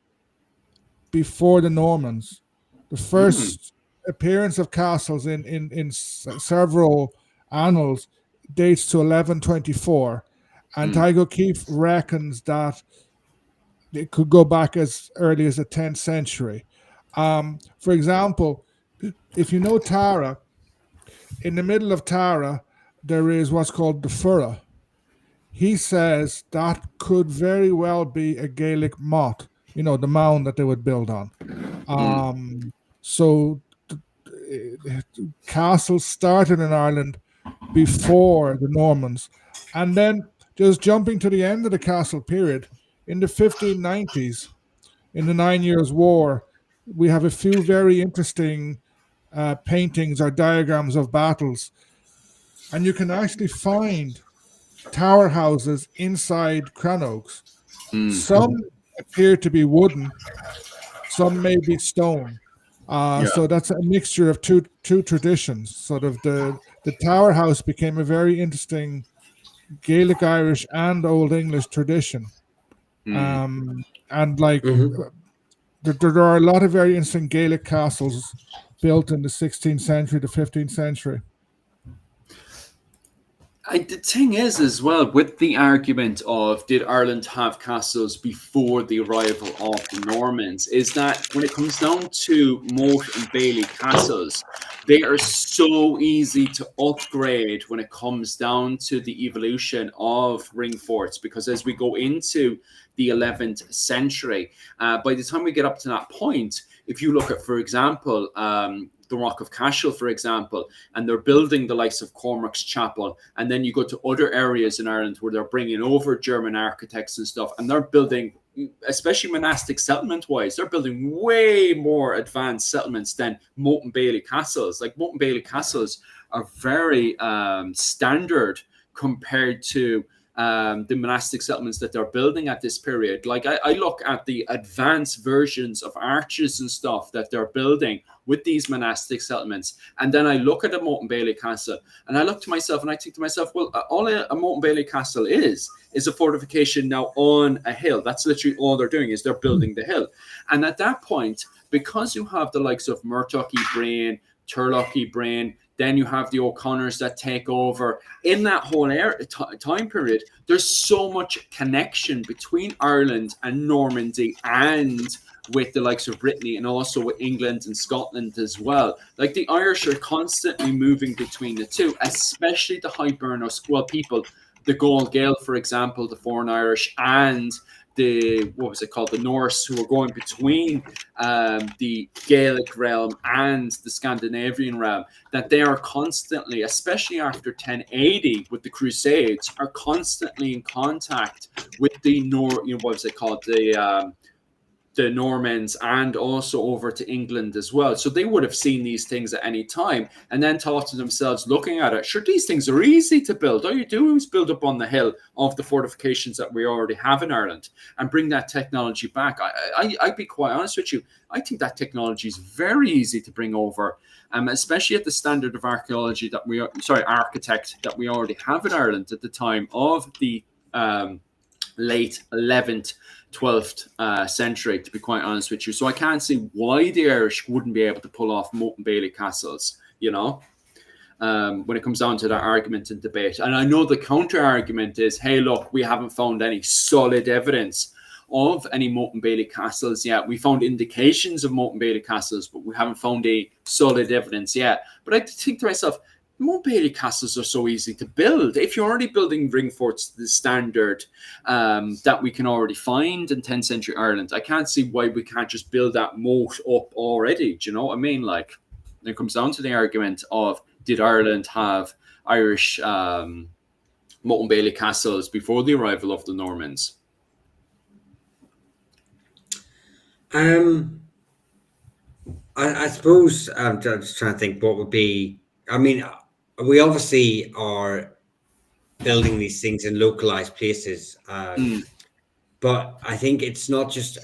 [SPEAKER 3] before the Normans. The first appearance of castles in several annals dates to 1124. And Tyge O'Keefe reckons that it could go back as early as the 10th century. For example, if you know Tara, in the middle of Tara, there is what's called the Fura. He says that could very well be a Gaelic motte, the mound that they would build on. So castles started in Ireland before the Normans. And then just jumping to the end of the castle period, in the 1590s, in the 9 Years' War, we have a few very interesting paintings or diagrams of battles. And you can actually find tower houses inside crannogs. Some appear to be wooden, some may be stone. So that's a mixture of two traditions. Sort of the tower house became a very interesting Gaelic Irish and Old English tradition. And like there are a lot of very interesting Gaelic castles built in the 16th century, the 15th century.
[SPEAKER 1] The thing is, as well, with the argument of did Ireland have castles before the arrival of the Normans, is that when it comes down to moat and bailey castles, they are so easy to upgrade when it comes down to the evolution of ring forts, because as we go into the 11th century, by the time we get up to that point, if you look at, for example, the Rock of Cashel, for example, and they're building the likes of Cormac's Chapel, and then you go to other areas in Ireland where they're bringing over German architects and stuff, and they're building, especially monastic settlement-wise, they're building way more advanced settlements than moat and bailey castles. Like moat and bailey castles are very standard compared to the monastic settlements that they're building at this period. Like I look at the advanced versions of arches and stuff that they're building with these monastic settlements, and then I look at a moat and bailey castle, and I look to myself and I think to myself, well, all a moat and bailey castle is a fortification now on a hill. That's literally all they're doing, is they're building the hill. And at that point, because you have the likes of Murtocky Brain, Turlocky Brain, Then you have the O'Connors that take over. In that whole time period, there's so much connection between Ireland and Normandy and with the likes of Brittany and also with England and Scotland as well. Like the Irish are constantly moving between the two, especially the Hiberno people, the Gael Gael, for example, the foreign Irish, and the Norse, who are going between the Gaelic realm and the Scandinavian realm, that they are constantly, especially after 1080 with the Crusades, are constantly in contact with the the Normans and also over to England as well. So they would have seen these things at any time and then thought to themselves, looking at it, sure, these things are easy to build. All you do is build up on the hill of the fortifications that we already have in Ireland and bring that technology back. I'd be quite honest with you. I think that technology is very easy to bring over, especially at the standard of archaeology architect that we already have in Ireland at the time of the late 11th 12th century, to be quite honest with you. So I can't see why the Irish wouldn't be able to pull off Moat and Bailey castles, when it comes down to that argument and debate. And I know the counter argument is, hey, look, we haven't found any solid evidence of any Moat and Bailey castles yet. We found indications of Moat and Bailey castles, but we haven't found a solid evidence yet. But I think to myself, Moat Bailey castles are so easy to build. If you're already building ring forts to the standard that we can already find in 10th century Ireland, I can't see why we can't just build that moat up already. Do you know what I mean? Like, it comes down to the argument of, did Ireland have Irish Moat and Bailey castles before the arrival of the Normans?
[SPEAKER 2] I suppose I'm just trying to think what would be. I mean, we obviously are building these things in localized places, but I think it's not just.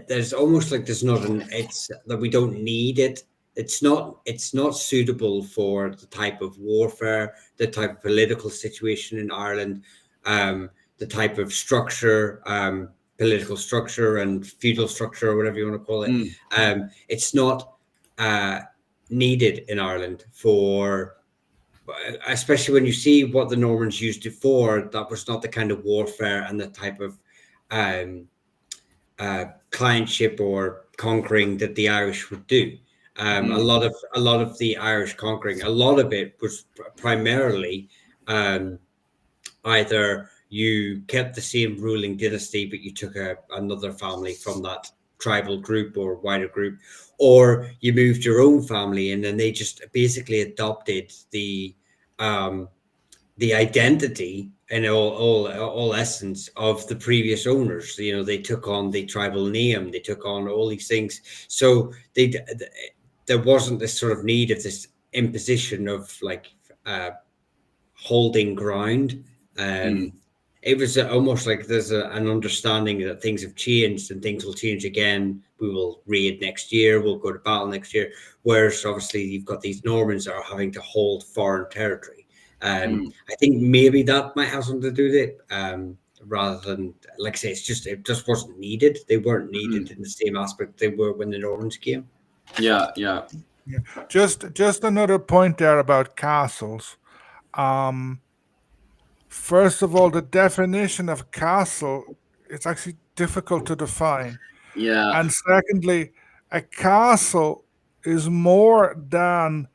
[SPEAKER 2] There's almost like there's not an. It's that we don't need it. It's not suitable for the type of warfare, the type of political situation in Ireland, the type of structure, political structure and feudal structure, or whatever you want to call it. It's not needed in Ireland for, especially when you see what the Normans used it for. That was not the kind of warfare and the type of clientship or conquering that the Irish would do. A lot of the Irish conquering, a lot of it was primarily either you kept the same ruling dynasty, but you took another family from that tribal group or wider group, or you moved your own family in, and they just basically adopted the identity and all essence of the previous owners. They took on the tribal name, they took on all these things. So there wasn't this sort of need of this imposition of like holding ground. It was almost like there's an understanding that things have changed and things will change again. We will raid next year. We'll go to battle next year. Whereas obviously you've got these Normans that are having to hold foreign territory. I think maybe that might have something to do with it, rather than, like I say, it just wasn't needed. They weren't needed in the same aspect they were when the Normans came.
[SPEAKER 1] Yeah.
[SPEAKER 3] Just another point there about castles. First of all, the definition of castle, it's actually difficult to define.
[SPEAKER 1] Yeah.
[SPEAKER 3] And secondly, a castle is more than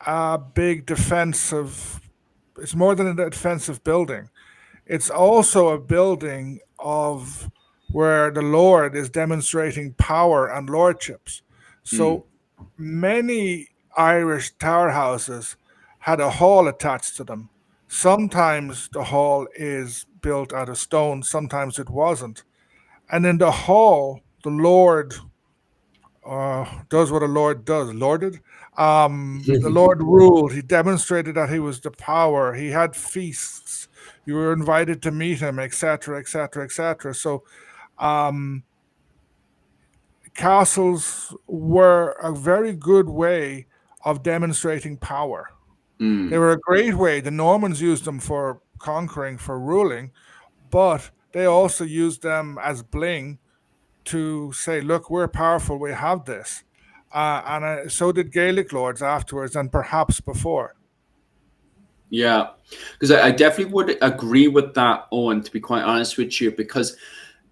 [SPEAKER 3] a big defensive. It's more than a defensive building. It's also a building of where the Lord is demonstrating power and lordships. So many Irish tower houses had a hall attached to them. Sometimes the hall is built out of stone, sometimes it wasn't. And in the hall, the Lord does what a Lord does. Lorded? The Lord ruled. He demonstrated that he was the power. He had feasts. You were invited to meet him, etc., etc., etc. So castles were a very good way of demonstrating power. They were a great way. The Normans used them for conquering, for ruling, but they also used them as bling to say, look, we're powerful, we have this. and so did Gaelic lords afterwards, and perhaps before.
[SPEAKER 1] Yeah, because I definitely would agree with that, Owen, to be quite honest with you, because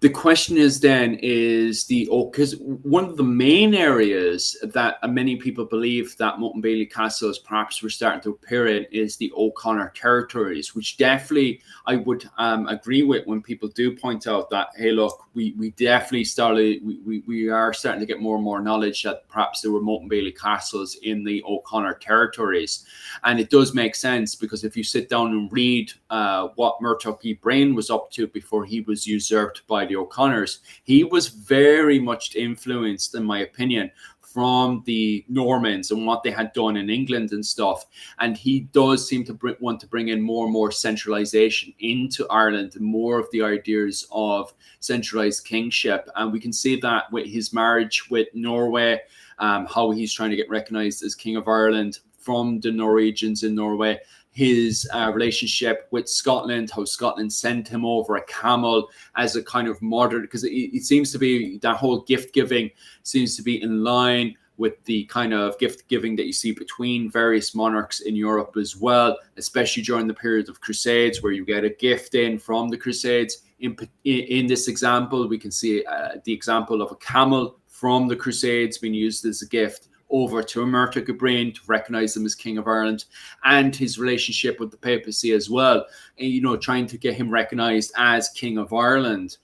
[SPEAKER 1] the question is because one of the main areas that many people believe that Moat and Bailey castles perhaps were starting to appear in is the O'Connor territories, which definitely I would agree with when people do point out that, hey, look, we definitely we are starting to get more and more knowledge that perhaps there were Moat and Bailey castles in the O'Connor territories. And it does make sense, because if you sit down and read what Murtagh Í Breen was up to before he was usurped by the O'Connors, he was very much influenced, in my opinion, from the Normans and what they had done in England and stuff. And he does seem to want to bring in more and more centralization into Ireland, and more of the ideas of centralized kingship. And we can see that with his marriage with Norway, how he's trying to get recognized as King of Ireland from the Norwegians in Norway. His relationship with Scotland, how Scotland sent him over a camel as a kind of modern, because it seems to be that whole gift giving seems to be in line with the kind of gift giving that you see between various monarchs in Europe as well, especially during the period of Crusades, where you get a gift in from the Crusades. In this example, we can see the example of a camel from the Crusades being used as a gift over to Murtagh Í Breen to recognize him as King of Ireland, and his relationship with the papacy as well, and, trying to get him recognized as King of Ireland.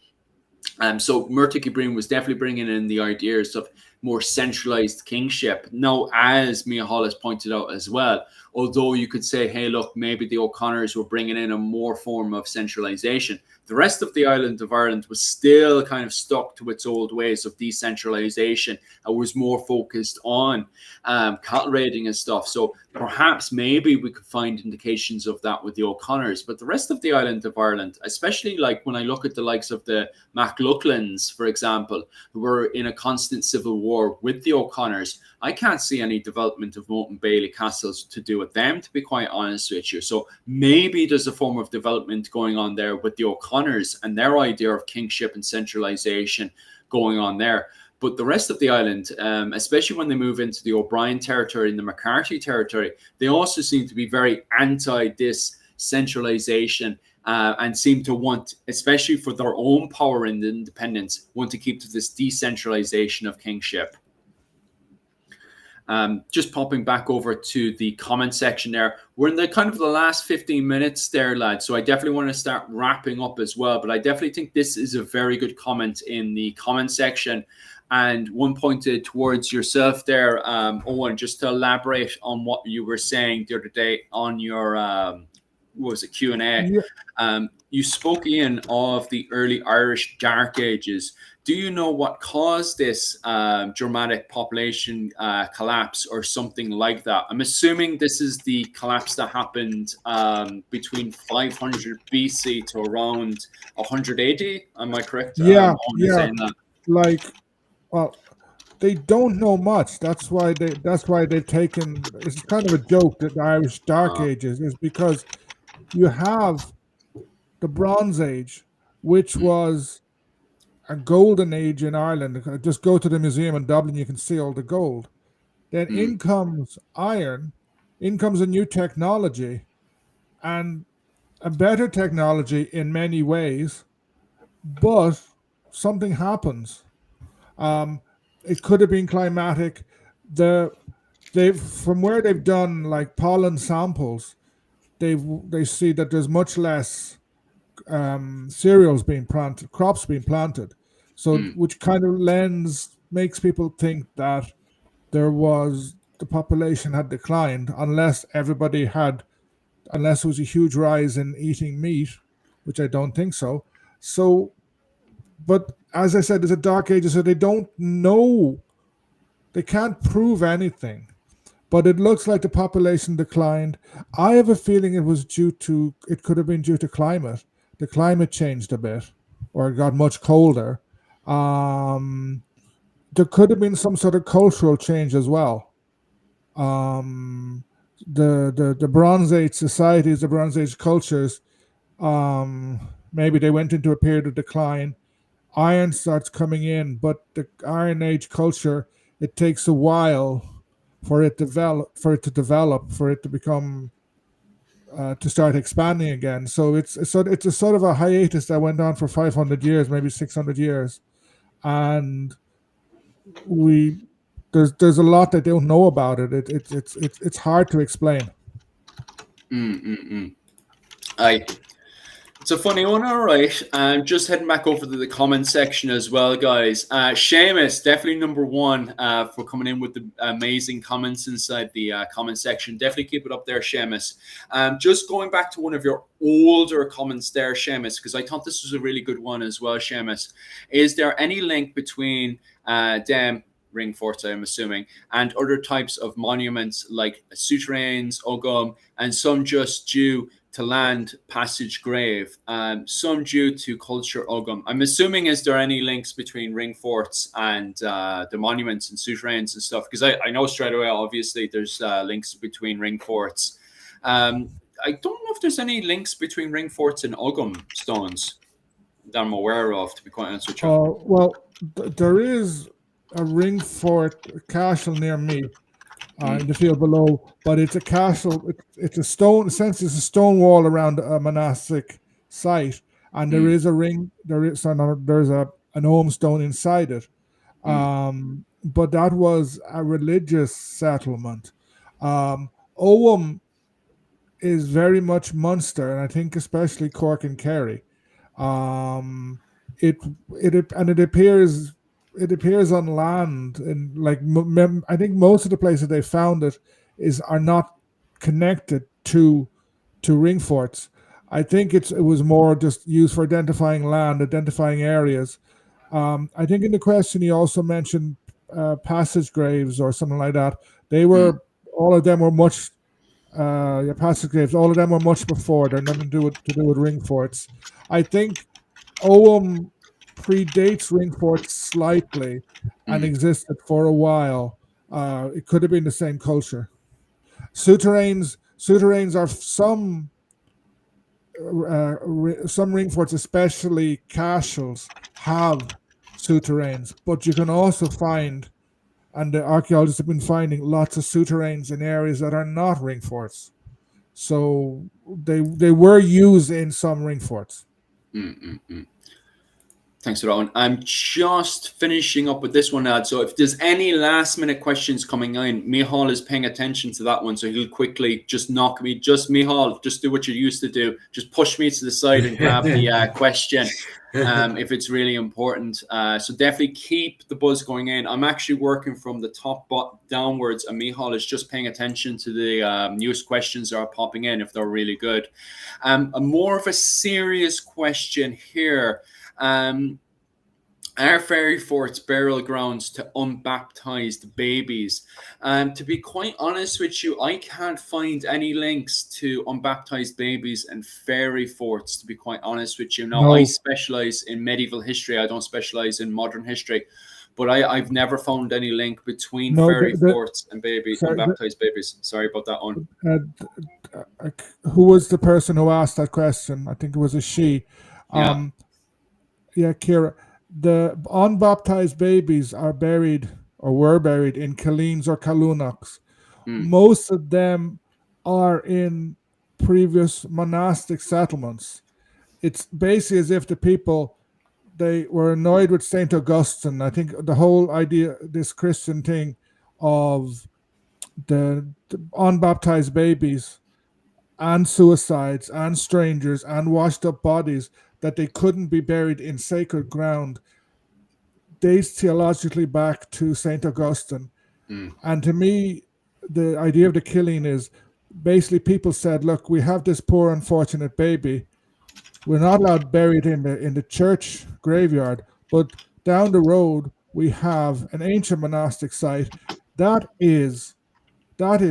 [SPEAKER 1] So Murtagh Í Breen was definitely bringing in the ideas of more centralized kingship. Now, as Micheál has pointed out as well, although you could say, hey, look, maybe the O'Connors were bringing in a more form of centralization, the rest of the island of Ireland was still kind of stuck to its old ways of decentralization and was more focused on cattle raiding and stuff. So perhaps maybe we could find indications of that with the O'Connors. But the rest of the island of Ireland, especially like when I look at the likes of the MacLucklans, for example, who were in a constant civil war with the O'Connors, I can't see any development of Moat and Bailey castles to do with them, to be quite honest with you. So maybe there's a form of development going on there with the O'Connors and their idea of kingship and centralization going on there. But the rest of the island, especially when they move into the O'Brien territory and the McCarthy territory, they also seem to be very anti this centralization and seem to want, especially for their own power and independence, want to keep to this decentralization of kingship. Just popping back over to the comment section there. We're in the kind of the last 15 minutes there, lads. So I definitely want to start wrapping up as well. But I definitely think this is a very good comment in the comment section. And one pointed towards yourself there, Owen, just to elaborate on what you were saying the other day on your, what was it, Q&A. Yeah. You spoke, Ian, of the early Irish Dark Ages. Do you know what caused this dramatic population collapse or something like that? I'm assuming this is the collapse that happened between 500 BC to around 180. Am I correct?
[SPEAKER 3] Yeah, saying that? Like, well, they don't know much. That's why they've taken. It's kind of a joke that the Irish Dark Ages is because you have the Bronze Age, which was a golden age in Ireland. Just go to the museum in Dublin, you can see all the gold. Then in comes iron, in comes a new technology, and a better technology in many ways, but something happens. It could have been climatic. From where they've done like pollen samples, they see that there's much less cereals being planted, crops being planted, so which kind of makes people think that the population had declined unless there was a huge rise in eating meat, which I don't think so. So, but as I said, it's a dark age, so they don't know, they can't prove anything. But it looks like the population declined. I have a feeling it could have been due to climate. The climate changed a bit, or it got much colder. There could have been some sort of cultural change as well. The Bronze Age societies, the Bronze Age cultures, maybe they went into a period of decline. Iron starts coming in, but the Iron Age culture it takes a while for it to become to start expanding again. So it's a sort of a hiatus that went on for 500 years, maybe 600 years, and there's a lot that they don't know about it. It's hard to explain.
[SPEAKER 1] It's a funny one, all right. Just heading back over to the comment section as well, guys. Seamus, definitely number one for coming in with the amazing comments inside the comment section. Definitely keep it up there, Seamus. Just going back to one of your older comments there, Seamus, because I thought this was a really good one as well, Seamus. Is there any link between them, ring forts, I'm assuming, and other types of monuments like Souterrains, Ogum, and some just due to land passage grave, some due to culture Ogum? I'm assuming, is there any links between ring forts and the monuments and Souterrains and stuff? Because I know straight away, obviously, there's links between ring forts. I don't know if there's any links between ring forts and Ogum stones that I'm aware of, to be quite honest with you.
[SPEAKER 3] Well, there is a ring fort castle near me in the field below, but it's a castle. It's a stone. Essentially, it's a stone wall around a monastic site, and there is a ring. There's an Ogham stone inside it. But that was a religious settlement. Ogham is very much Munster, and I think especially Cork and Kerry. It appears on land, and like I think most of the places they found it are not connected to ring forts. I think it was more just used for identifying land, identifying areas. I think in the question he also mentioned passage graves or something like that. They were all of them were much passage graves. All of them were much before. They're nothing to do with ring forts. I think Ogham predates ring forts slightly and existed for a while. It could have been the same culture. Souterrains are some ring forts, especially castles, have souterrains, but you can also find, and the archaeologists have been finding, lots of souterrains in areas that are not ring forts. So they were used in some ring forts.
[SPEAKER 1] Thanks for that one. I'm just finishing up with this one, Ad. So if there's any last minute questions coming in, Mihal is paying attention to that one. So he'll quickly just knock me. Just Mihal, just do what you used to do. Just push me to the side and grab the question if it's really important. So definitely keep the buzz going in. I'm actually working from the top downwards, and Mihal is just paying attention to the newest questions that are popping in if they're really good. A more of a serious question here. Are fairy forts burial grounds to unbaptized babies? To be quite honest with you, I can't find any links to unbaptized babies and fairy forts, to be quite honest with you. Now, no. I specialize in medieval history. I don't specialize in modern history. But I've never found any link between fairy forts and unbaptized babies. Sorry about that one.
[SPEAKER 3] Who was the person who asked that question? I think it was a she. Yeah, Kira. The unbaptized babies are buried or were buried in Killeens or Kalunaks. Most of them are in previous monastic settlements. It's basically as if the people, they were annoyed with St. Augustine. I think the whole idea, this Christian thing of the unbaptized babies and suicides and strangers and washed up bodies, that they couldn't be buried in sacred ground, dates theologically back to St. Augustine. And to me, the idea of the killing is basically people said, look, we have this poor unfortunate baby. We're not allowed buried in the church graveyard, but down the road we have an ancient monastic site that is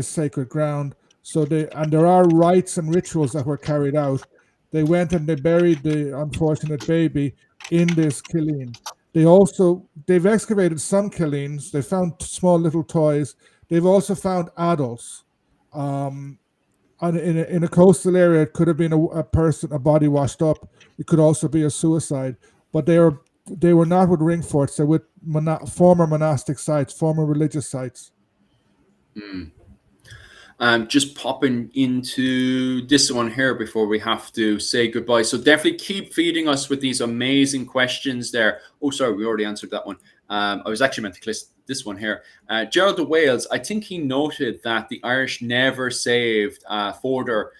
[SPEAKER 3] sacred ground. So there are rites and rituals that were carried out. They went and they buried the unfortunate baby in this killeen. They've excavated some killeens. They found small little toys. They've also found adults. In a coastal area, it could have been a person, a body washed up. It could also be a suicide. But they are they were not with ring forts. They're with former monastic sites, former religious sites.
[SPEAKER 1] Just popping into this one here before we have to say goodbye. So definitely keep feeding us with these amazing questions there. Oh, sorry, we already answered that one. I was actually meant to list this one here. Gerald de Wales, I think he noted that the Irish never saved fodder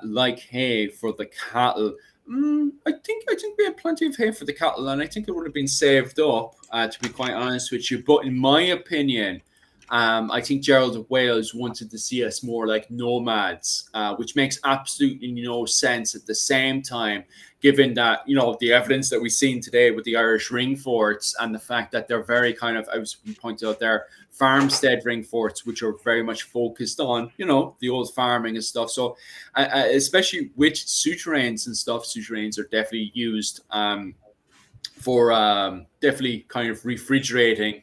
[SPEAKER 1] like hay for the cattle. I think we had plenty of hay for the cattle, and I think it would have been saved up, to be quite honest with you. But in my opinion, I think Gerald of Wales wanted to see us more like nomads, which makes absolutely no sense at the same time, given that, you know, the evidence that we've seen today with the Irish ring forts and the fact that they're very kind of, I was pointed out there, farmstead ring forts, which are very much focused on, you know, the old farming and stuff. So especially with souterrains and stuff, souterrains are definitely used for definitely kind of refrigerating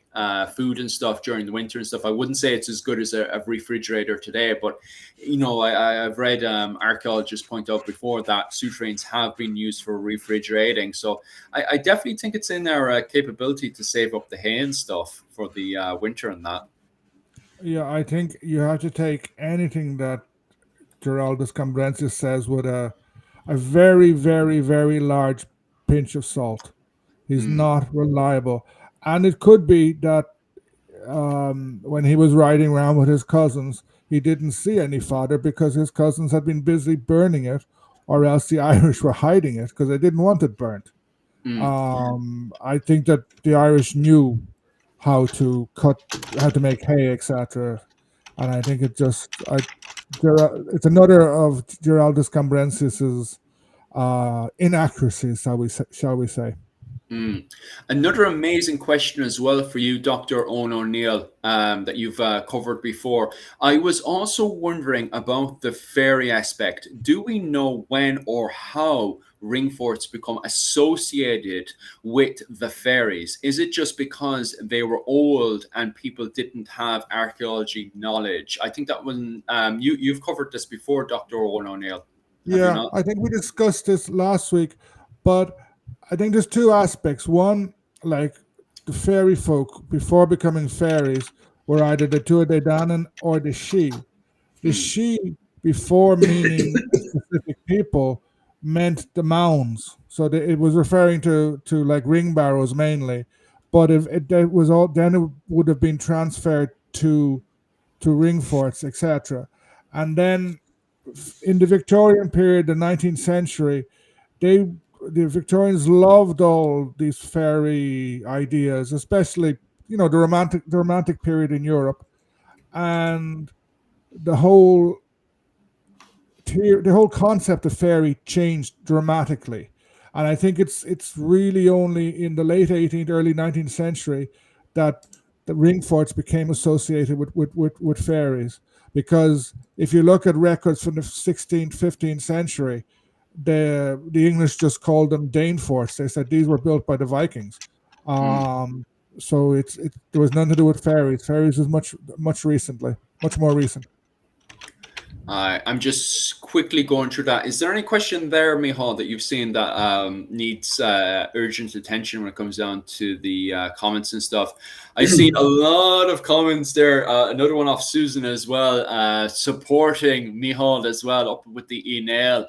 [SPEAKER 1] food and stuff during the winter and stuff. I wouldn't say it's as good as a refrigerator today, but, you know, I've read archaeologists point out before that souterrains have been used for refrigerating. So I definitely think it's in their capability to save up the hay and stuff for the winter and that.
[SPEAKER 3] Yeah, I think you have to take anything that Geraldus Cambrensis says with a very, very, very large pinch of salt. He's not reliable. And it could be that when he was riding around with his cousins, he didn't see any fodder because his cousins had been busy burning it, or else the Irish were hiding it because they didn't want it burnt. I think that the Irish knew how to make hay, etc. And I think it's another of Geraldus Cambrensis's inaccuracies, shall we say.
[SPEAKER 1] Another amazing question as well for you, Dr. Owen O'Neill, that you've covered before. I was also wondering about the fairy aspect. Do we know when or how ring forts become associated with the fairies? Is it just because they were old and people didn't have archaeology knowledge? I think that one you've covered this before, Dr. Owen O'Neill.
[SPEAKER 3] Yeah, I think we discussed this last week, but I think there's two aspects. One, like the fairy folk before becoming fairies were either the Tuatha Dé Danann or the She. The She, before meaning a specific people, meant the mounds. So it was referring to like ring barrows mainly. But if it was all, then it would have been transferred to ring forts, etc. And then in the Victorian period, the 19th century, the Victorians loved all these fairy ideas, especially, you know, the romantic period in Europe, and the whole concept of fairy changed dramatically. And I think it's really only in the late 18th, early 19th century that the ring forts became associated with fairies. Because if you look at records from the 16th, 15th century, the English just called them Dane forts. They said these were built by the Vikings. So there was nothing to do with fairies. Fairies was much more recent.
[SPEAKER 1] I'm just quickly going through that. Is there any question there, Michal, that you've seen that needs urgent attention when it comes down to the comments and stuff? I see a lot of comments there. Another one off Susan as well, supporting Michal as well, up with the email.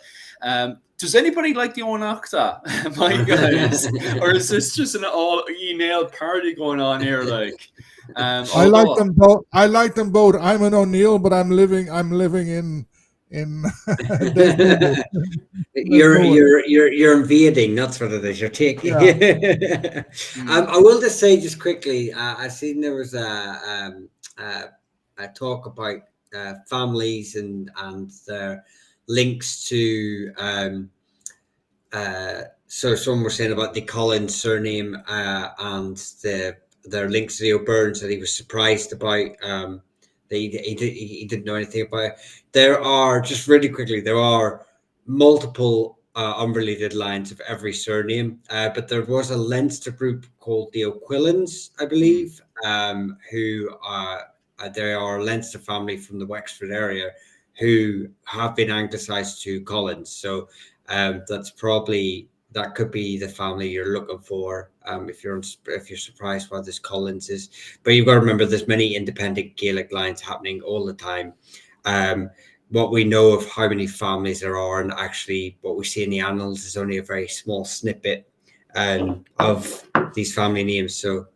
[SPEAKER 1] Does anybody like the Onakta, my guys? Or is this just an all email party going on here? Like,
[SPEAKER 3] I like them both. I'm an O'Neill, but I'm living in
[SPEAKER 2] you're invading. That's what it is. You're taking. Yeah. I will just say just quickly. I seen there was a talk about families and their links to. So some were saying about the Collins surname and their links to the O'Byrnes that he was surprised about. He didn't know anything about it. There are, just really quickly, there are multiple unrelated lines of every surname, but there was a Leinster group called the O'Quillans, I believe, who they are a Leinster family from the Wexford area who have been anglicised to Collins. So that could be the family you're looking for. if you're surprised why there's Collinses, but you've got to remember there's many independent Gaelic lines happening all the time. What we know of how many families there are, and actually what we see in the annals, is only a very small snippet of these family names. So,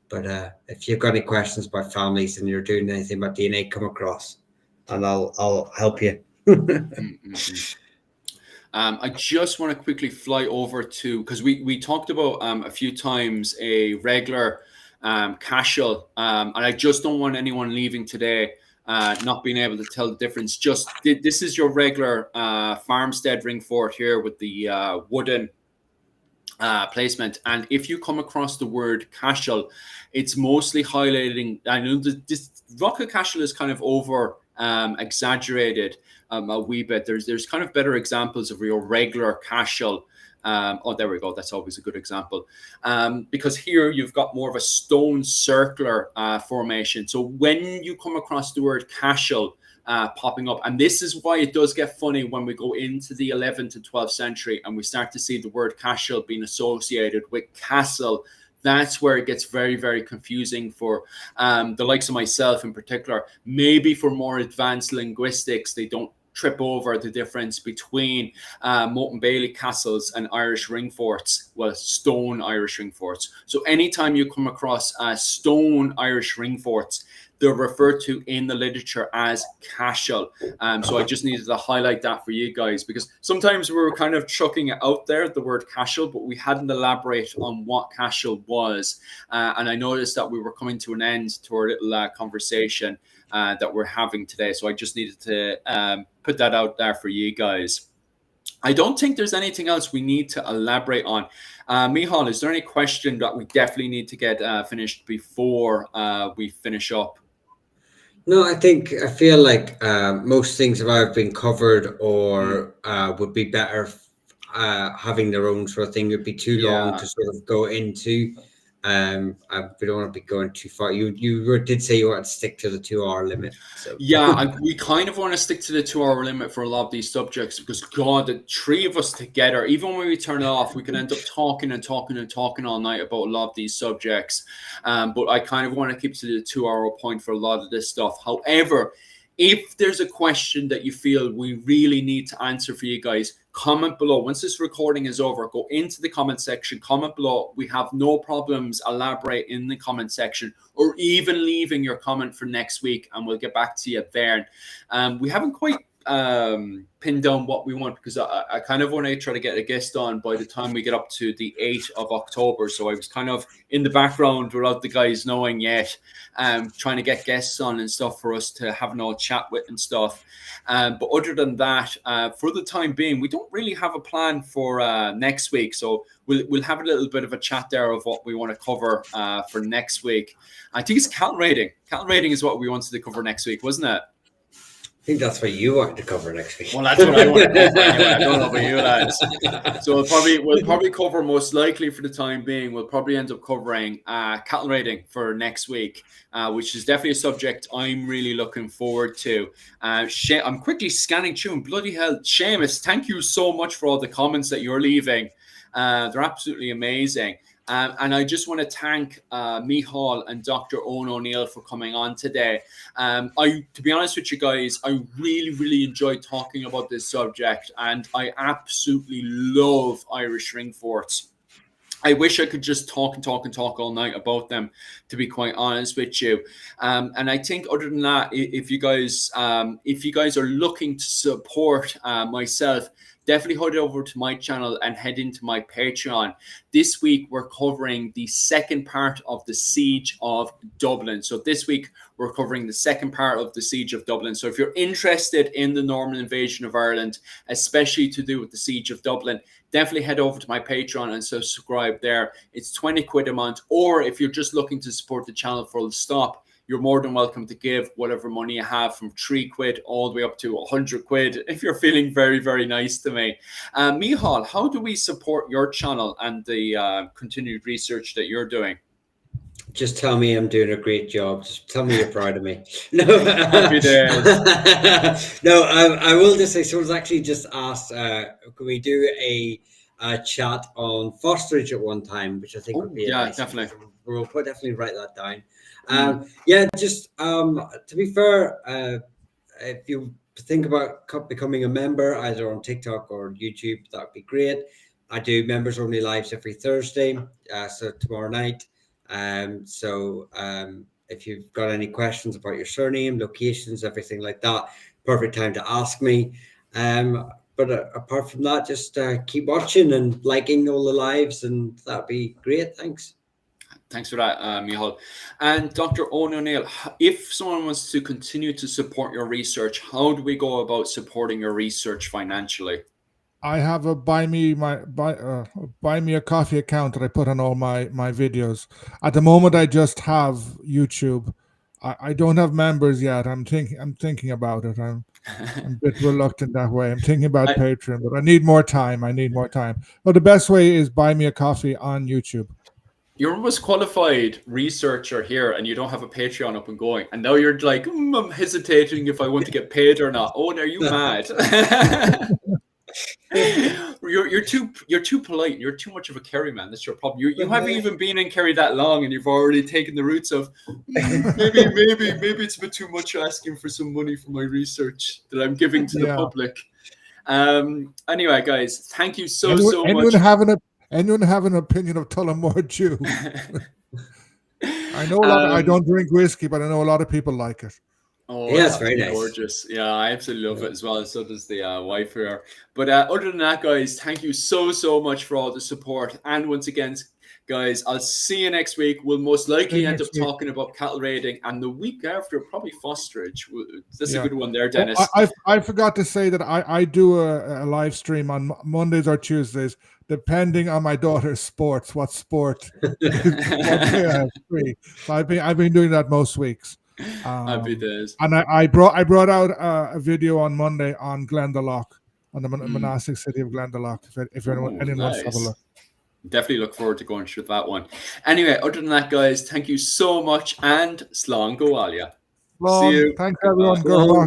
[SPEAKER 2] but if you've got any questions about families and you're doing anything about DNA, come across, and I'll help you.
[SPEAKER 1] I just want to quickly fly over to, because we talked about a few times a regular casual, and I just don't want anyone leaving today not being able to tell the difference. Just this is your regular farmstead ring fort here with the wooden placement, and if you come across the word casual, it's mostly highlighting. I know this rocket casual is kind of over exaggerated a wee bit. There's kind of better examples of your regular casual. Oh, there we go. That's always a good example. Because here you've got more of a stone circular formation. So when you come across the word casual popping up, and this is why it does get funny when we go into the 11th to 12th century and we start to see the word casual being associated with castle. That's where it gets very, very confusing for the likes of myself in particular. Maybe for more advanced linguistics, they don't trip over the difference between Moat and Bailey castles and Irish ring forts, well, stone Irish ring forts. So anytime you come across stone Irish ring forts, they're referred to in the literature as casual. So I just needed to highlight that for you guys, because sometimes we were kind of chucking it out there, the word casual, but we hadn't elaborated on what casual was. And I noticed that we were coming to an end to our little conversation that we're having today. So I just needed to put that out there for you guys. I don't think there's anything else we need to elaborate on. Michal, is there any question that we definitely need to get finished before we finish up?
[SPEAKER 2] No, I feel like most things have either been covered or would be better having their own sort of thing. It would be too long to sort of go into. We don't want to be going too far. You did say you want to stick to the 2-hour limit. So.
[SPEAKER 1] Yeah, we kind of want to stick to the 2-hour limit for a lot of these subjects, because God, the three of us together, even when we turn it off, we can end up talking and talking and talking all night about a lot of these subjects. But I kind of want to keep to the 2-hour point for a lot of this stuff. However, if there's a question that you feel we really need to answer for you guys, comment below. Once this recording is over, go into the comment section, comment below. We have no problems elaborate in the comment section, or even leaving your comment for next week, and we'll get back to you there. We haven't quite pin down what we want, because I kind of want to try to get a guest on by the time we get up to the 8th of October. So I was kind of in the background without the guys knowing yet, trying to get guests on and stuff for us to have an old chat with and stuff. But other than that, for the time being, we don't really have a plan for next week. So we'll have a little bit of a chat there of what we want to cover for next week. I think it's cattle raiding. Cattle raiding is what we wanted to cover next week, wasn't it?
[SPEAKER 2] I think that's what you wanted to cover next week.
[SPEAKER 1] Well, that's what I want to cover anyway. I don't know about you lads. So we'll probably cover, most likely for the time being, we'll probably end up covering cattle raiding for next week, which is definitely a subject I'm really looking forward to. I'm quickly scanning through, and bloody hell, Seamus, thank you so much for all the comments that you're leaving. They're absolutely amazing. And I just want to thank Michal and Dr. Owen O'Neill for coming on today. To be honest with you guys, I really, really enjoyed talking about this subject, and I absolutely love Irish ring forts. I wish I could just talk and talk and talk all night about them, to be quite honest with you. And I think other than that, if you guys are looking to support myself, definitely head over to my channel and head into my Patreon. This week, we're covering the second part of the Siege of Dublin. So this week, we're covering the second part of the Siege of Dublin. So if you're interested in the Norman invasion of Ireland, especially to do with the Siege of Dublin, definitely head over to my Patreon and subscribe there. It's 20 quid a month. Or if you're just looking to support the channel full stop, you're more than welcome to give whatever money you have, from 3 quid all the way up to 100 quid, if you're feeling very, very nice to me. Michal, how do we support your channel and the continued research that you're doing?
[SPEAKER 2] Just tell me I'm doing a great job. Just tell me you're proud of me. No,
[SPEAKER 1] happy days.
[SPEAKER 2] No, I will just say, someone's actually just asked, can we do a a chat on fosterage at one time, which I think would be nice.
[SPEAKER 1] Definitely.
[SPEAKER 2] We'll definitely write that down. Just to be fair, if you think about becoming a member either on TikTok or YouTube, that'd be great. I do members only lives every Thursday, so tomorrow night. If you've got any questions about your surname, locations, everything like that, perfect time to ask me. But apart from that, just keep watching and liking all the lives, and that'd be great. Thanks.
[SPEAKER 1] Thanks for that, Michal. And Dr. Owen O'Neill, if someone wants to continue to support your research, how do we go about supporting your research financially?
[SPEAKER 3] I have a buy me a coffee account that I put on all my videos. At the moment, I just have YouTube. I don't have members yet. I'm thinking about it. I'm a bit reluctant that way. I'm thinking about Patreon, but I need more time. But the best way is buy me a coffee on YouTube.
[SPEAKER 1] You're a most qualified researcher here, and you don't have a Patreon up and going. And now you're like, I'm hesitating if I want to get paid or not. Owen, are you mad? You're too polite. You're too much of a Kerry man. That's your problem. You haven't even been in Kerry that long, and you've already taken the routes of maybe it's a bit too much asking for some money for my research that I'm giving to the public. Anyway, guys, thank you so much.
[SPEAKER 3] Anyone have an opinion of Tullamore Jew? I know I don't drink whiskey, but I know a lot of people like it.
[SPEAKER 1] Oh, yeah, it's very nice. Gorgeous. Yeah, I absolutely love it as well. So does the wife here. But other than that, guys, thank you so much for all the support. And once again, guys, I'll see you next week. We'll most likely end up talking about cattle raiding, and the week after, probably fosterage. That's a good one there, Dennis.
[SPEAKER 3] I forgot to say that I do a live stream on Mondays or Tuesdays, depending on my daughter's sports. What sport? So I've been doing that most weeks.
[SPEAKER 1] Happy days.
[SPEAKER 3] And I brought out a video on Monday on Glendalough, on the monastic city of Glendalough. If anyone wants to have a look.
[SPEAKER 1] Definitely look forward to going through that one. Anyway, other than that, guys, thank you so much, and Slán go Alia. See you.
[SPEAKER 3] Thanks everyone. Go